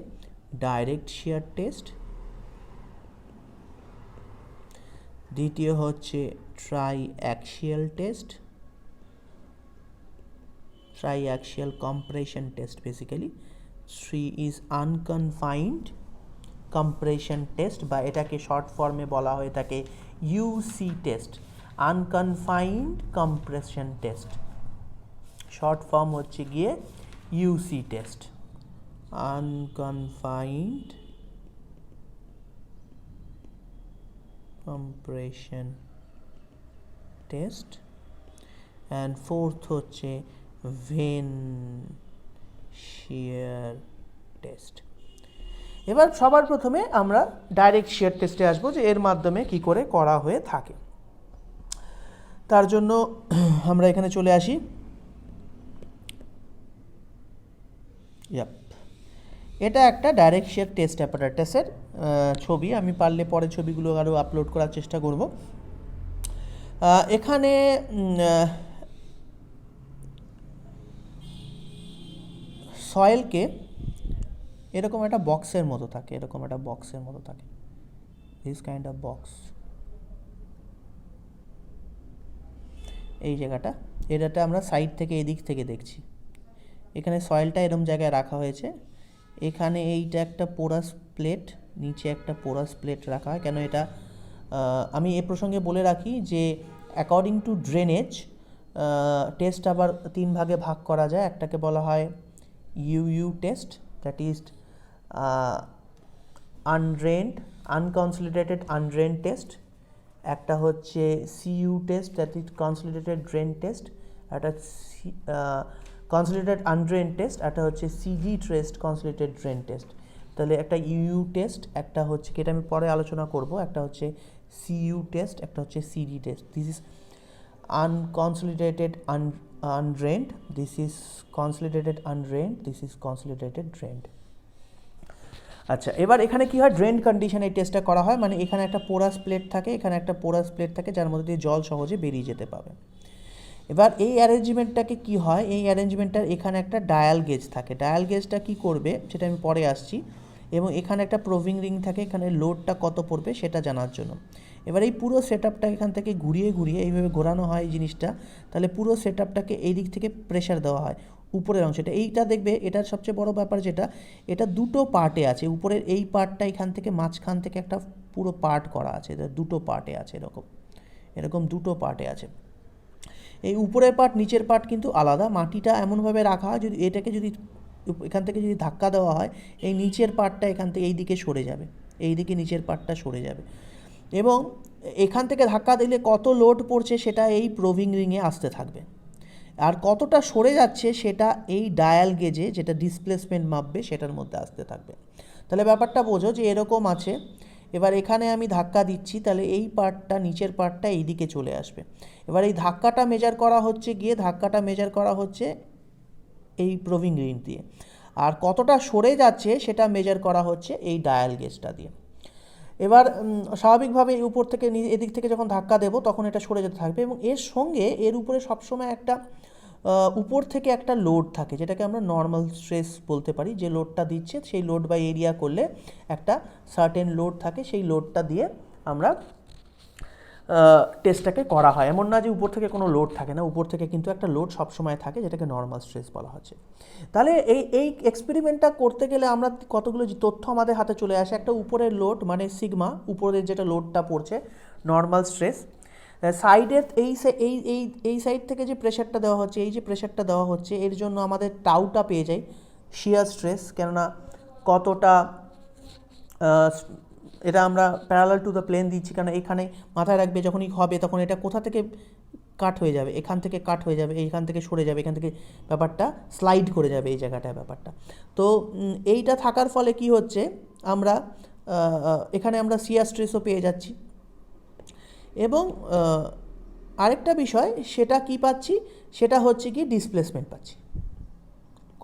ডাইরেক্ট শিয়ার টেস্ট, দ্বিতীয় হচ্ছে try axial test, triaxial compression test basically. 3 is unconfined compression test, বা এটাকে শর্ট ফর্মে বলা হয়ে থাকে UC test, unconfined compression test, short form হচ্ছে গিয়ে UC test, unconfined compression test, and fourth হচ্ছে ভেন শিয়ার টেস্ট। এবার সবার প্রথমে আমরা ডাইরেক্ট শিয়ার টেস্টে আসবো, যে এর মাধ্যমে কি করে করা হয়ে থাকে। তার জন্য আমরা এখানে চলে আসি, এটা একটা ডাইরেক্ট শিয়ার টেস্ট অ্যাপারেটাসের ছবি, আমি পারলে পরে ছবিগুলো আরও আপলোড করার চেষ্টা করব। এখানে সয়েলকে এরকম একটা বক্সের মতো থাকে, এরকম একটা বক্সের মতো থাকে, দিস কাইন্ড অফ বক্স, এই জায়গাটা, এটাতে আমরা সাইড থেকে এদিক থেকে দেখছি। এখানে সয়েলটা এরকম জায়গায় রাখা হয়েছে, এখানে এইটা একটা পোরাস প্লেট, নিচে একটা পোরাস প্লেট রাখা হয়। কেন এটা আমি এ প্রসঙ্গে বলে রাখি যে অ্যাকর্ডিং টু ড্রেনেজ টেস্ট আবার 3 ভাগে ভাগ করা যায়। একটাকে বলা হয় U test, that is undrained, unconsolidated undrain test. একটা হচ্ছে CU test, that is consolidated drain test. একটা কনসলিডেটেড আনড্রেন টেস্ট, একটা হচ্ছে CG test, consolidated drain test. তাহলে একটা ইউ টেস্ট, একটা হচ্ছে, এটা আমি পরে আলোচনা করব, একটা হচ্ছে সিইউ টেস্ট, একটা হচ্ছে CG test. This is unconsolidated undrained, this is consolidated undrained, this is consolidated drained. আচ্ছা, এবার এখানে কি হয়, ড্রেন কন্ডিশনে এই টেস্টটা করা হয়, মানে এখানে একটা পোরাস প্লেট থাকে, এখানে একটা পোরাস প্লেট থাকে যার মধ্যে দিয়ে জল সহজে বেরিয়ে যেতে পাবে। এবার এই অ্যারেঞ্জমেন্টটাকে কি হয়, এই অ্যারেঞ্জমেন্টটার এখানে একটা ডায়াল গেজ থাকে। ডায়াল গেজটা কি করবে সেটা আমি পরে আসছি, এবং এখানে একটা প্রোভিং রিং থাকে, এখানে লোডটা কত পড়বে সেটা জানার জন্য। এবার এই পুরো সেট আপটা এখান থেকে ঘুরিয়ে ঘুরিয়ে এইভাবে ঘোরানো হয় এই জিনিসটা, তাহলে পুরো সেট আপটাকে এই দিক থেকে প্রেশার দেওয়া হয় উপরের অংশটা। এইটা দেখবে, এটার সবচেয়ে বড় ব্যাপার যেটা, এটা দুটো পার্টে আছে। উপরের এই পার্টটা এখান থেকে মাঝখান থেকে একটা পুরো পার্ট করা আছে, এটা দুটো পার্টে আছে, এরকম এরকম দুটো পার্টে আছে। এই উপরের পার্ট নিচের পার্ট কিন্তু আলাদা। মাটিটা এমনভাবে রাখা হয়, যদি এটাকে যদি এখান থেকে যদি ধাক্কা দেওয়া হয়, এই নিচের পার্টটা এখান থেকে এই দিকে সরে যাবে, এই দিকে নিচের পার্টটা সরে যাবে, এবং এখান থেকে ধাক্কা দিলে কত লোড পড়ছে সেটা এই প্রোভিং রিংয়ে আসতে থাকবে, আর কতটা সরে যাচ্ছে সেটা এই ডায়াল গেজে, যেটা ডিসপ্লেসমেন্ট মাপবে, সেটার মধ্যে আসতে থাকবে। তাহলে ব্যাপারটা বোঝো যে এরকম আছে। এবার এখানে আমি ধাক্কা দিচ্ছি, তাহলে এই পার্টটা, নিচের পার্টটা এই দিকে চলে আসবে। এবার এই ধাক্কাটা মেজার করা হচ্ছে এই প্রোভিং রিং দিয়ে, আর কতটা সরে যাচ্ছে সেটা মেজার করা হচ্ছে এই ডায়াল গেজটা দিয়ে। এবার স্বাভাবিকভাবে উপর থেকে এদিক থেকে যখন ধাক্কা দেবো তখন এটা সরে যেতে থাকবে, এবং এর সঙ্গে এর উপরে সবসময় একটা উপর থেকে একটা লোড থাকে, যেটাকে আমরা নর্মাল স্ট্রেস বলতে পারি। যে লোডটা দিচ্ছে সেই লোড বাই এরিয়া করলে একটা সার্টেন লোড থাকে, সেই লোডটা দিয়ে আমরা টেস্টটাকে করা হয়। এমন না যে উপর থেকে কোনো লোড থাকে না, উপর থেকে কিন্তু একটা লোড সবসময় থাকে, যেটাকে নর্মাল স্ট্রেস বলা হচ্ছে। তাহলে এই এক্সপেরিমেন্টটা করতে গেলে আমরা কতগুলো যে তথ্য আমাদের হাতে চলে আসে। একটা উপরের লোড মানে সিগমা, উপরের যেটা লোডটা পড়ছে, নর্মাল স্ট্রেস। সাইডের এই সাইড থেকে যে প্রেশারটা দেওয়া হচ্ছে, এই যে প্রেশারটা দেওয়া হচ্ছে, এর জন্য আমাদের টাউটা পেয়ে যাই, শিয়ার স্ট্রেস। কেননা কতটা এটা আমরা প্যারালাল টু দ্য প্লেন দিচ্ছি, কারণ এখানে মাথায় রাখবে যখনই হবে তখন এটা কোথা থেকে কাট হয়ে যাবে, এখান থেকে কাট হয়ে যাবে, এইখান থেকে সরে যাবে, এখান থেকে ব্যাপারটা স্লাইড করে যাবে এই জায়গাটায় ব্যাপারটা। তো এইটা থাকার ফলে কি হচ্ছে, আমরা এখানে আমরা শিয়ার স্ট্রেসও পেয়ে যাচ্ছি। এবং আরেকটা বিষয় সেটা কি পাচ্ছি, সেটা হচ্ছে কি ডিসপ্লেসমেন্ট পাচ্ছি,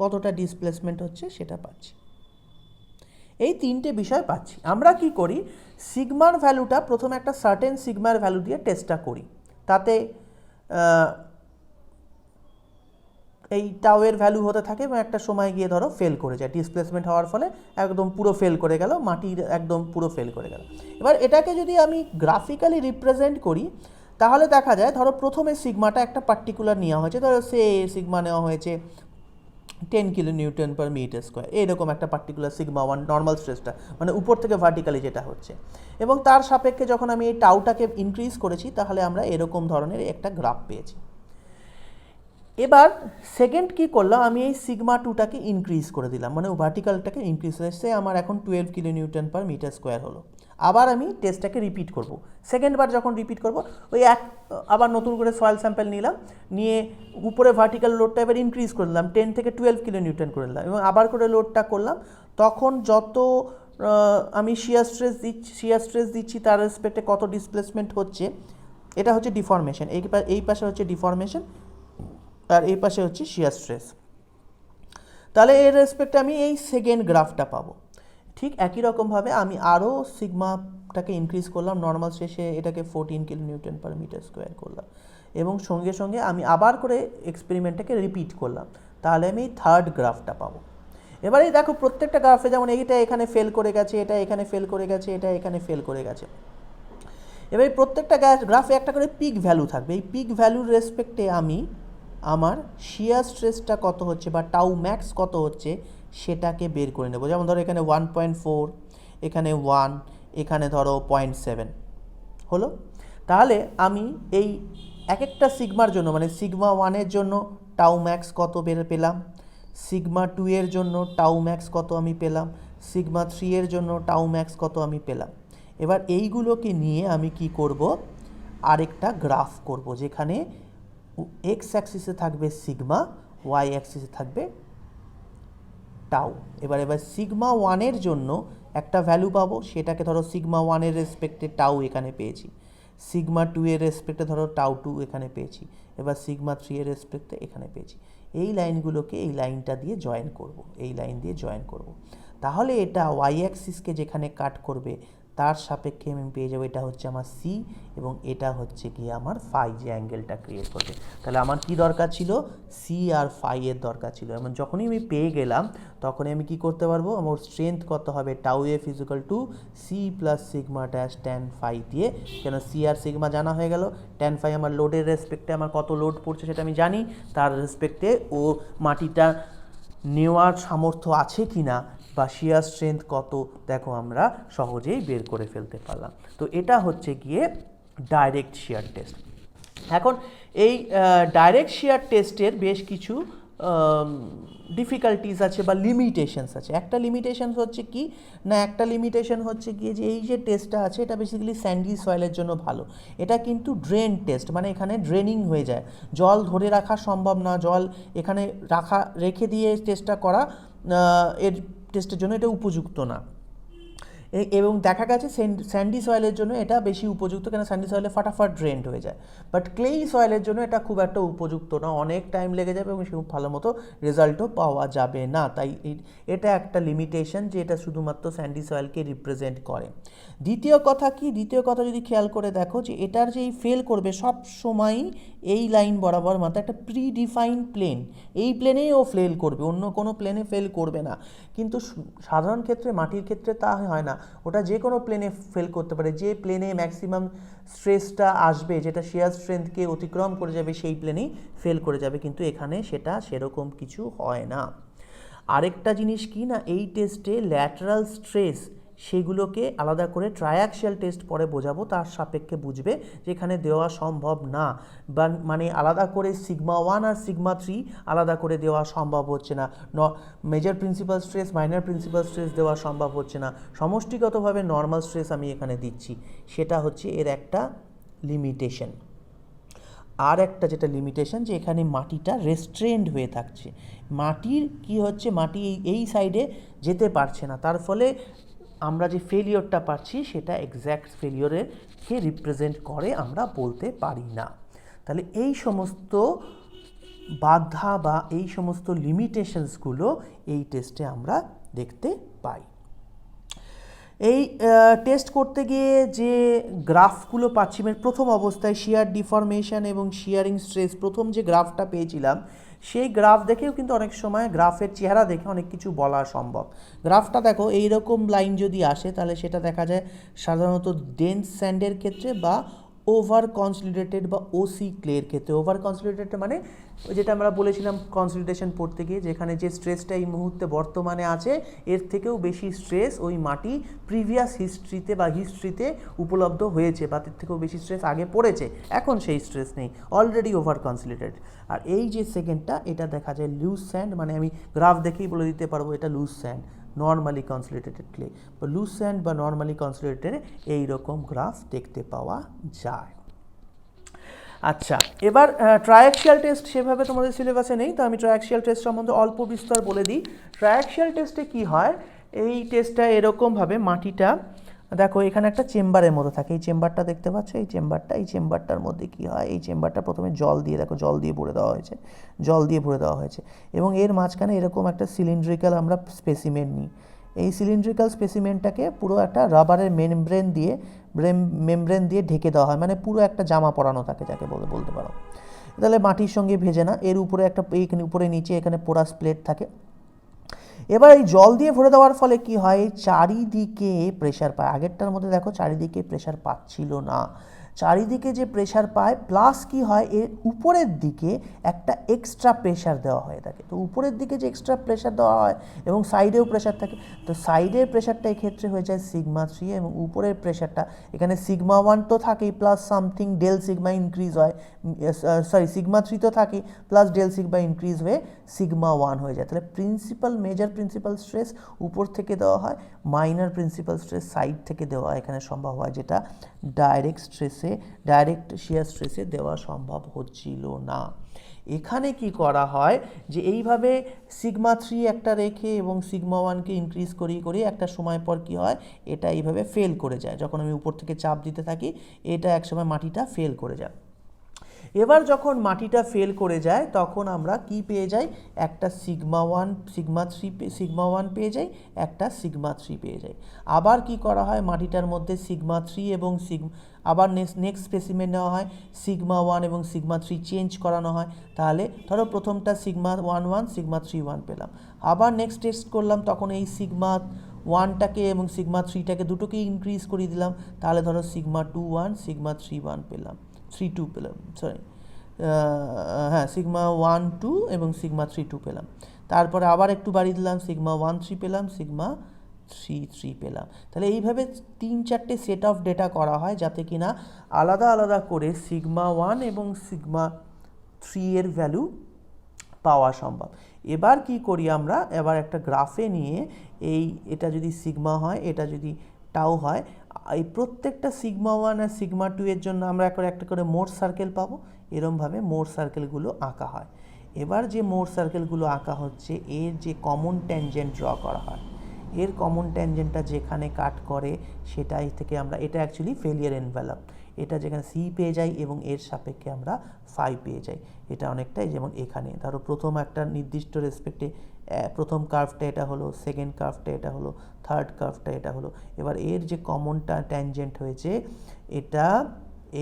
কতটা ডিসপ্লেসমেন্ট হচ্ছে সেটা পাচ্ছি। এই তিনটে বিষয় পাচ্ছি। আমরা কি করি, সিগমার ভ্যালুটা প্রথমে একটা সার্টেন সিগমার ভ্যালু দিয়ে টেস্টটা করি, তাতে এই টাউয়ের ভ্যালু হতে থাকে, এবং একটা সময় গিয়ে ধরো ফেল করে যায়, ডিসপ্লেসমেন্ট হওয়ার ফলে একদম পুরো ফেল করে গেল, মাটির একদম পুরো ফেল করে গেল। এবার এটাকে যদি আমি গ্রাফিক্যালি রিপ্রেজেন্ট করি, তাহলে দেখা যায় ধরো প্রথমে সিগমাটা একটা পার্টিকুলার নেওয়া হয়েছে, ধরো সিগমা নেওয়া হয়েছে 10 kilo newton per metre square, এরকম একটা পার্টিকুলার সিগমা ওয়ান নর্মাল স্ট্রেসটা, মানে উপর থেকে ভার্টিক্যালি যেটা হচ্ছে। এবং তার সাপেক্ষে যখন আমি এই টাউটাকে ইনক্রিজ করেছি, তাহলে আমরা এরকম ধরনের একটা গ্রাফ পেয়েছি। এবার সেকেন্ড কি করলাম, আমি এই সিগমা টুটাকে ইনক্রিজ করে দিলাম, মানে ভার্টিক্যালটাকে ইনক্রিজ হয়েছে, আমার এখন 12 kilo newton per metre square হলো। আবার আমি টেস্টটাকে রিপিট করব। সেকেন্ডবার যখন রিপিট করব, ওই আবার নতুন করে সয়েল স্যাম্পল নিলাম, নিয়ে উপরে ভার্টিক্যাল লোডটা এবার ইনক্রিজ করে দিলাম, 10 থেকে 12 কিলো নিউটন করে দিলাম, এবং আবার করে লোডটা করলাম। তখন যত আমি শিয়ার স্ট্রেস দিচ্ছি তার রেসপেক্টে কত ডিসপ্লেসমেন্ট হচ্ছে, এটা হচ্ছে ডিফর্মেশন। এই পাশে হচ্ছে ডিফর্মেশন, আর এই পাশে হচ্ছে শিয়ার স্ট্রেস। তাহলে এর রেসপেক্টে আমি এই সেকেন্ড গ্রাফটা পাবো। ঠিক একই রকমভাবে আমি আরও সিগমাটাকে ইনক্রিজ করলাম, নর্মাল শেষে এটাকে 14 kilo newton per metre square করলাম, এবং সঙ্গে সঙ্গে আমি আবার করে এক্সপেরিমেন্টটাকে রিপিট করলাম, তাহলে আমি থার্ড গ্রাফটা পাবো। এবারে দেখো প্রত্যেকটা গ্রাফে যেমন এইটা এখানে ফেল করে গেছে, এটা এখানে ফেল করে গেছে, এটা এখানে ফেল করে গেছে। এবার প্রত্যেকটা গ্রাফে একটা করে পিক ভ্যালু থাকবে। এই পিক ভ্যালুর রেসপেক্টে আমি আমার শিয়ার স্ট্রেসটা কত হচ্ছে বা টাউ ম্যাক্স কত হচ্ছে সেটাকে বের করে নেব। যেমন ধরো এখানে 1.4, এখানে 1, এখানে ধরো 0.7 হলো। তাহলে আমি এই এক একটা সিগমার জন্য, মানে সিগমা 1-এর জন্য টাউ ম্যাক্স কত পেলাম, সিগমা 2-এর জন্য টাউ ম্যাক্স কত আমি পেলাম, সিগমা 3-এর জন্য টাউ ম্যাক্স কত আমি পেলাম। এবার এইগুলোকে নিয়ে আমি কি করব, আরেকটা গ্রাফ করব, যেখানে এক্স অ্যাক্সিসে থাকবে সিগমা, ওয়াই অ্যাক্সিসে থাকবে টাউ। এবার সিগমা 1-এর জন্য একটা ভ্যালু পাবো, সেটাকে ধরো সিগমা 1-এর রেসপেক্টে টাউ এখানে পেয়েছি, সিগমা 2-এর রেসপেক্টে ধরো টাউ 2 এখানে পেয়েছি, এবার সিগমা 3-এর রেসপেক্টে এখানে পেয়েছি। এই লাইনগুলোকে এই লাইনটা দিয়ে জয়েন করব, এই লাইন দিয়ে জয়েন করব। তাহলে এটা ওয়াই অ্যাক্সিসকে যেখানে কাট করবে তার সাপেক্ষে আমি পেয়ে যাবো এটা হচ্ছে আমার সি, এবং এটা হচ্ছে কি আমার ফাই যে অ্যাঙ্গেলটা ক্রিয়েট করবে। তাহলে আমার কি দরকার ছিল, সি আর ফাই এর দরকার ছিল। এবং যখনই আমি পেয়ে গেলাম তখনই আমি কি করতে পারবো, আমার স্ট্রেংথ কত হবে, tau f equal to c plus sigma dash tan phi দিয়ে, কেন সি আর সিগমা জানা হয়ে গেল, ট্যান ফাই আমার লোডের রেসপেক্টে আমার কত লোড পড়ছে সেটা আমি জানি, তার রেসপেক্টে ও মাটিটা নেওয়ার সামর্থ্য আছে কি না বা শিয়ার স্ট্রেংথ কত, দেখো আমরা সহজেই বের করে ফেলতে পারলাম। তো এটা হচ্ছে গিয়ে ডাইরেক্ট শিয়ার টেস্ট। এখন এই ডাইরেক্ট শিয়ার টেস্টের বেশ কিছু ডিফিকাল্টিস আছে বা লিমিটেশনস আছে। একটা লিমিটেশনস হচ্ছে কি না, একটা লিমিটেশন হচ্ছে গিয়ে যে এই যে টেস্টটা আছে এটা বেসিক্যালি স্যান্ডি সয়েলের জন্য ভালো। এটা কিন্তু ড্রেন টেস্ট, মানে এখানে ড্রেনিং হয়ে যায়, জল ধরে রাখা সম্ভব না, জল এখানে রেখে দিয়ে টেস্টটা করা এর টেস্টের জন্য এটা উপযুক্ত না। এবং দেখা গেছে স্যান্ডি সয়েলের জন্য এটা বেশি উপযুক্ত, কেন স্যান্ডি সয়েলে ফাটাফাট ড্রেন্ড হয়ে যায়। বাট ক্লেই সয়েলের জন্য এটা খুব একটা উপযুক্ত না, অনেক টাইম লেগে যাবে এবং খুব ভালো মতো রেজাল্টও পাওয়া যাবে না। তাই এটা একটা লিমিটেশন যে এটা শুধুমাত্র স্যান্ডি সয়েলকে রিপ্রেজেন্ট করে। দ্বিতীয় কথা কি, দ্বিতীয় কথা যদি খেয়াল করে দেখো যে এটার যে ফেল করবে সব সময়ই এই লাইন বরাবর মাত্র একটা প্রিডিফাইন্ড প্লেন, এই প্লেনেই ও ফেল করবে, অন্য কোনো প্লেনে ফেল করবে না। কিন্তু সাধারণ ক্ষেত্রে মাটির ক্ষেত্রে তা হয় না, ওটা যে কোনো প্লেনে ফেল করতে পারে, যে প্লেনে ম্যাক্সিমাম স্ট্রেসটা আসবে, যেটা শিয়ার স্ট্রেংথকে অতিক্রম করে যাবে সেই প্লেনেই ফেল করে যাবে, কিন্তু এখানে সেটা সেরকম কিছু হয় না। আরেকটা জিনিস কি না, এই টেস্টে ল্যাটারাল স্ট্রেস সেগুলোকে আলাদা করে ট্রায়াক্সিয়াল টেস্ট পরে বোঝাবো, তার সাপেক্ষে বুঝবে যে এখানে দেওয়া সম্ভব না, বা মানে আলাদা করে সিগমা 1 আর সিগমা 3 আলাদা করে দেওয়া সম্ভব হচ্ছে না, major principal stress minor principal stress দেওয়া সম্ভব হচ্ছে না, সমষ্টিগতভাবে নর্মাল স্ট্রেস আমি এখানে দিচ্ছি, সেটা হচ্ছে এর একটা লিমিটেশন। আর একটা যেটা লিমিটেশন যে এখানে মাটিটা রেস্ট্রেন্ড হয়ে থাকছে, মাটির কি হচ্ছে, মাটি এই সাইডে যেতে পারছে না, তার ফলে আমরা যে ফেলিওরটা পাচ্ছি সেটা এক্স্যাক্ট ফেলিওরকে রিপ্রেজেন্ট করে আমরা বলতে পারি না। তাহলে এই সমস্ত বাধা বা এই সমস্ত লিমিটেশনসগুলো এই টেস্টে আমরা দেখতে পাই। এই টেস্ট করতে গিয়ে যে গ্রাফগুলো পাচ্ছি, মানে প্রথম অবস্থায় শিয়ার ডিফরমেশন এবং শিয়ারিং স্ট্রেস প্রথম যে গ্রাফটা পেয়েছিলাম, সেই গ্রাফ দেখেও কিন্তু অনেক সময় গ্রাফের চেহারা দেখে অনেক কিছু বলা সম্ভব। গ্রাফটা দেখো এইরকম লাইন যদি আসে তাহলে সেটা দেখা যায় সাধারণত ডেন্স স্যান্ডের ক্ষেত্রে বা ওভার কনসলিডেটেড বা ওসি ক্লের ক্ষেত্রে। ওভার কনসলিডেটেড মানে যেটা আমরা বলেছিলাম কনসলিডেশন পড়তে গিয়ে, যেখানে যে স্ট্রেসটা এই মুহূর্তে বর্তমানে আছে এর থেকেও বেশি স্ট্রেস ওই মাটি প্রিভিয়াস হিস্ট্রিতে উপলব্ধ হয়েছে, বা এর থেকেও বেশি স্ট্রেস আগে পড়েছে, এখন সেই স্ট্রেস নেই, অলরেডি ওভার কনসলিডেটেড। আর এই যে সেকেন্ডটা এটা দেখা যায় লুজ স্যান্ড, মানে আমি গ্রাফ দেখেই বলে দিতে পারবো এটা loose sand, normally consolidated clay বা লুজ স্যান্ড বা নর্মালি কনসলিডেটেড এইরকম গ্রাফ দেখতে পাওয়া যায়। আচ্ছা, এবার ট্রায়াক্সিয়াল টেস্ট সেভাবে তোমাদের সিলেবাসে নেই, তো আমি ট্রায়াক্সিয়াল টেস্ট সম্বন্ধে অল্প বিস্তর বলে দিই। ট্রায়াক্সিয়াল টেস্টে কি হয়, এই টেস্টটা এরকমভাবে মাটিটা দেখো এখানে একটা চেম্বারের মতো থাকে, এই চেম্বারটা দেখতে পাচ্ছ, এই চেম্বারটার মধ্যে কি হয়, এই চেম্বারটা প্রথমে জল দিয়ে ভরে দেওয়া হয়েছে, এবং এর মাঝখানে এরকম একটা সিলিন্ড্রিক্যাল আমরা স্পেসিমেন নিই। এই সিলিন্ড্রিক্যাল স্পেসিমেনটাকে পুরো একটা রাবারের মেমব্রেন দিয়ে ঢেকে দেওয়া হয়, মানে পুরো একটা জামা পরানো থাকে যাকে বলতে পারো। তাহলে মাটির সঙ্গে ভেজে না, এর উপরে একটা উপরে নিচে এখানে পোরাস প্লেট থাকে। এবার এই জল দিয়ে ভরে দেওয়ার ফলে কি হয়, চারিদিকে প্রেশার পায়, আগেরটার মধ্যে দেখো চারিদিকে প্রেশার পাচ্ছিল না, চারিদিকে যে প্রেশার পায় প্লাস কি হয় এর উপরের দিকে একটা এক্সট্রা প্রেশার দেওয়া হয়ে থাকে। তো উপরের দিকে যে এক্সট্রা প্রেশার দেওয়া হয় এবং সাইডেও প্রেশার থাকে, তো সাইডের প্রেশারটা এক্ষেত্রে হয়ে যায় সিগমা 3 এবং উপরের প্রেশারটা এখানে সিগমা 1 তো থাকেই plus something del sigma increase হয়, সিগমা 3 তো থাকে প্লাস ডেল সিগমা ইনক্রিজ হয়ে সিগমা 1 হয়ে যায়। তাহলে মেজর প্রিন্সিপাল স্ট্রেস উপর থেকে দেওয়া হয়, মাইনর প্রিন্সিপাল স্ট্রেস সাইড থেকে দেওয়া এখানে সম্ভব হয়, যেটা ডাইরেক্ট শিয়ার স্ট্রেসে দেওয়া সম্ভব হচ্ছিল না। এখানে কি করা হয় যে এইভাবে সিগমা 3 একটা রেখে এবং সিগমা 1কে ইনক্রিজ করিয়ে একটা সময় পর কি হয়, এটা এইভাবে ফেল করে যায়, যখন আমি উপর থেকে চাপ দিতে থাকি এটা একসময় মাটিটা ফেল করে যায়। এবার যখন মাটিটা ফেল করে যায় তখন আমরা কি পেয়ে যাই, একটা সিগমা ওয়ান সিগমা ওয়ান পেয়ে যাই, একটা সিগমা থ্রি পেয়ে যাই। আবার কি করা হয়, মাটিটার মধ্যে সিগমা থ্রি এবং আবার নেক্সট স্পেসিমেন নেওয়া হয়, সিগমা ওয়ান এবং সিগমা থ্রি চেঞ্জ করানো হয়। তাহলে ধরো প্রথমটা sigma one one sigma three one পেলাম, আবার নেক্সট টেস্ট করলাম, তখন এই সিগমা ওয়ানটাকে এবং সিগমা থ্রিটাকে দুটোকেই ইনক্রিজ করে দিলাম, তাহলে ধরো sigma two one sigma three one পেলাম, থ্রি টু পেলাম, সরি হ্যাঁ সিগমা ওয়ান টু এবং সিগমা থ্রি টু পেলাম। তারপরে আবার একটু বাড়িয়ে দিলাম, সিগমা ওয়ান থ্রি পেলাম, সিগমা থ্রি থ্রি পেলাম। তাহলে এইভাবে 3-4টে সেট অফ ডেটা করা হয় যাতে কিনা আলাদা আলাদা করে সিগমা ওয়ান এবং সিগমা থ্রি এর ভ্যালু পাওয়া সম্ভব। এবার কি করি আমরা, এবার একটা গ্রাফে নিয়ে এটা যদি সিগমা হয়, এটা যদি টাউ হয়, এই প্রত্যেকটা সিগমা ওয়ান আর সিগমা টু এর জন্য আমরা একটা করে মোট সার্কেল পাবো। এরমভাবে মোট সার্কেলগুলো আঁকা হয়। এবার যে মোট সার্কেলগুলো আঁকা হচ্ছে, এর যে কমন ট্যানজেন্ট ড্র করা হয়, এর কমন ট্যানজেন্টটা যেখানে কাট করে সেটাই থেকে আমরা, এটা অ্যাকচুয়ালি ফেলিয়ার এনভেলপ, এটা যেখানে সি পেয়ে যাই এবং এর সাপেক্ষে আমরা ফাই পেয়ে যাই। এটা অনেকটাই যেমন এখানে ধরো প্রথম একটা নির্দিষ্ট রেসপেক্টে প্রথম কার্ভটা এটা হলো, সেকেন্ড কার্ভটা এটা হলো, থার্ড কার্ভটা এটা হলো। এবার এর যে কমনটা ট্যানজেন্ট হয়েছে এটা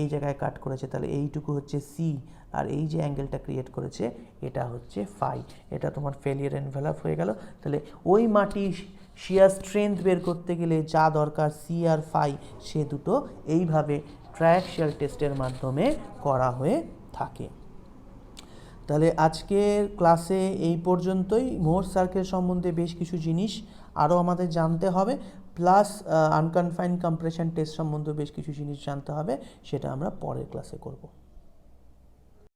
এই জায়গায় কাট করেছে, তাহলে এইটুকু হচ্ছে সি, আর এই যে অ্যাঙ্গেলটা ক্রিয়েট করেছে এটা হচ্ছে ফাই। এটা তোমার ফেলিয়ার এনভেলপ হয়ে গেল। তাহলে ওই মাটির শিয়ার স্ট্রেংথ বের করতে গেলে যা দরকার সি আর ফাই, সে দুটো এইভাবে ট্রায়াক্সিয়াল টেস্টের মাধ্যমে করা হয়ে থাকে। তাহলে আজকের ক্লাসে এই পর্যন্তই। মোর সার্কেল সম্বন্ধে বেশ কিছু জিনিস আরও আমাদের জানতে হবে, প্লাস আনকনফাইন্ড কম্প্রেশন টেস্ট সম্বন্ধে বেশ কিছু জিনিস জানতে হবে, সেটা আমরা পরের ক্লাসে করব।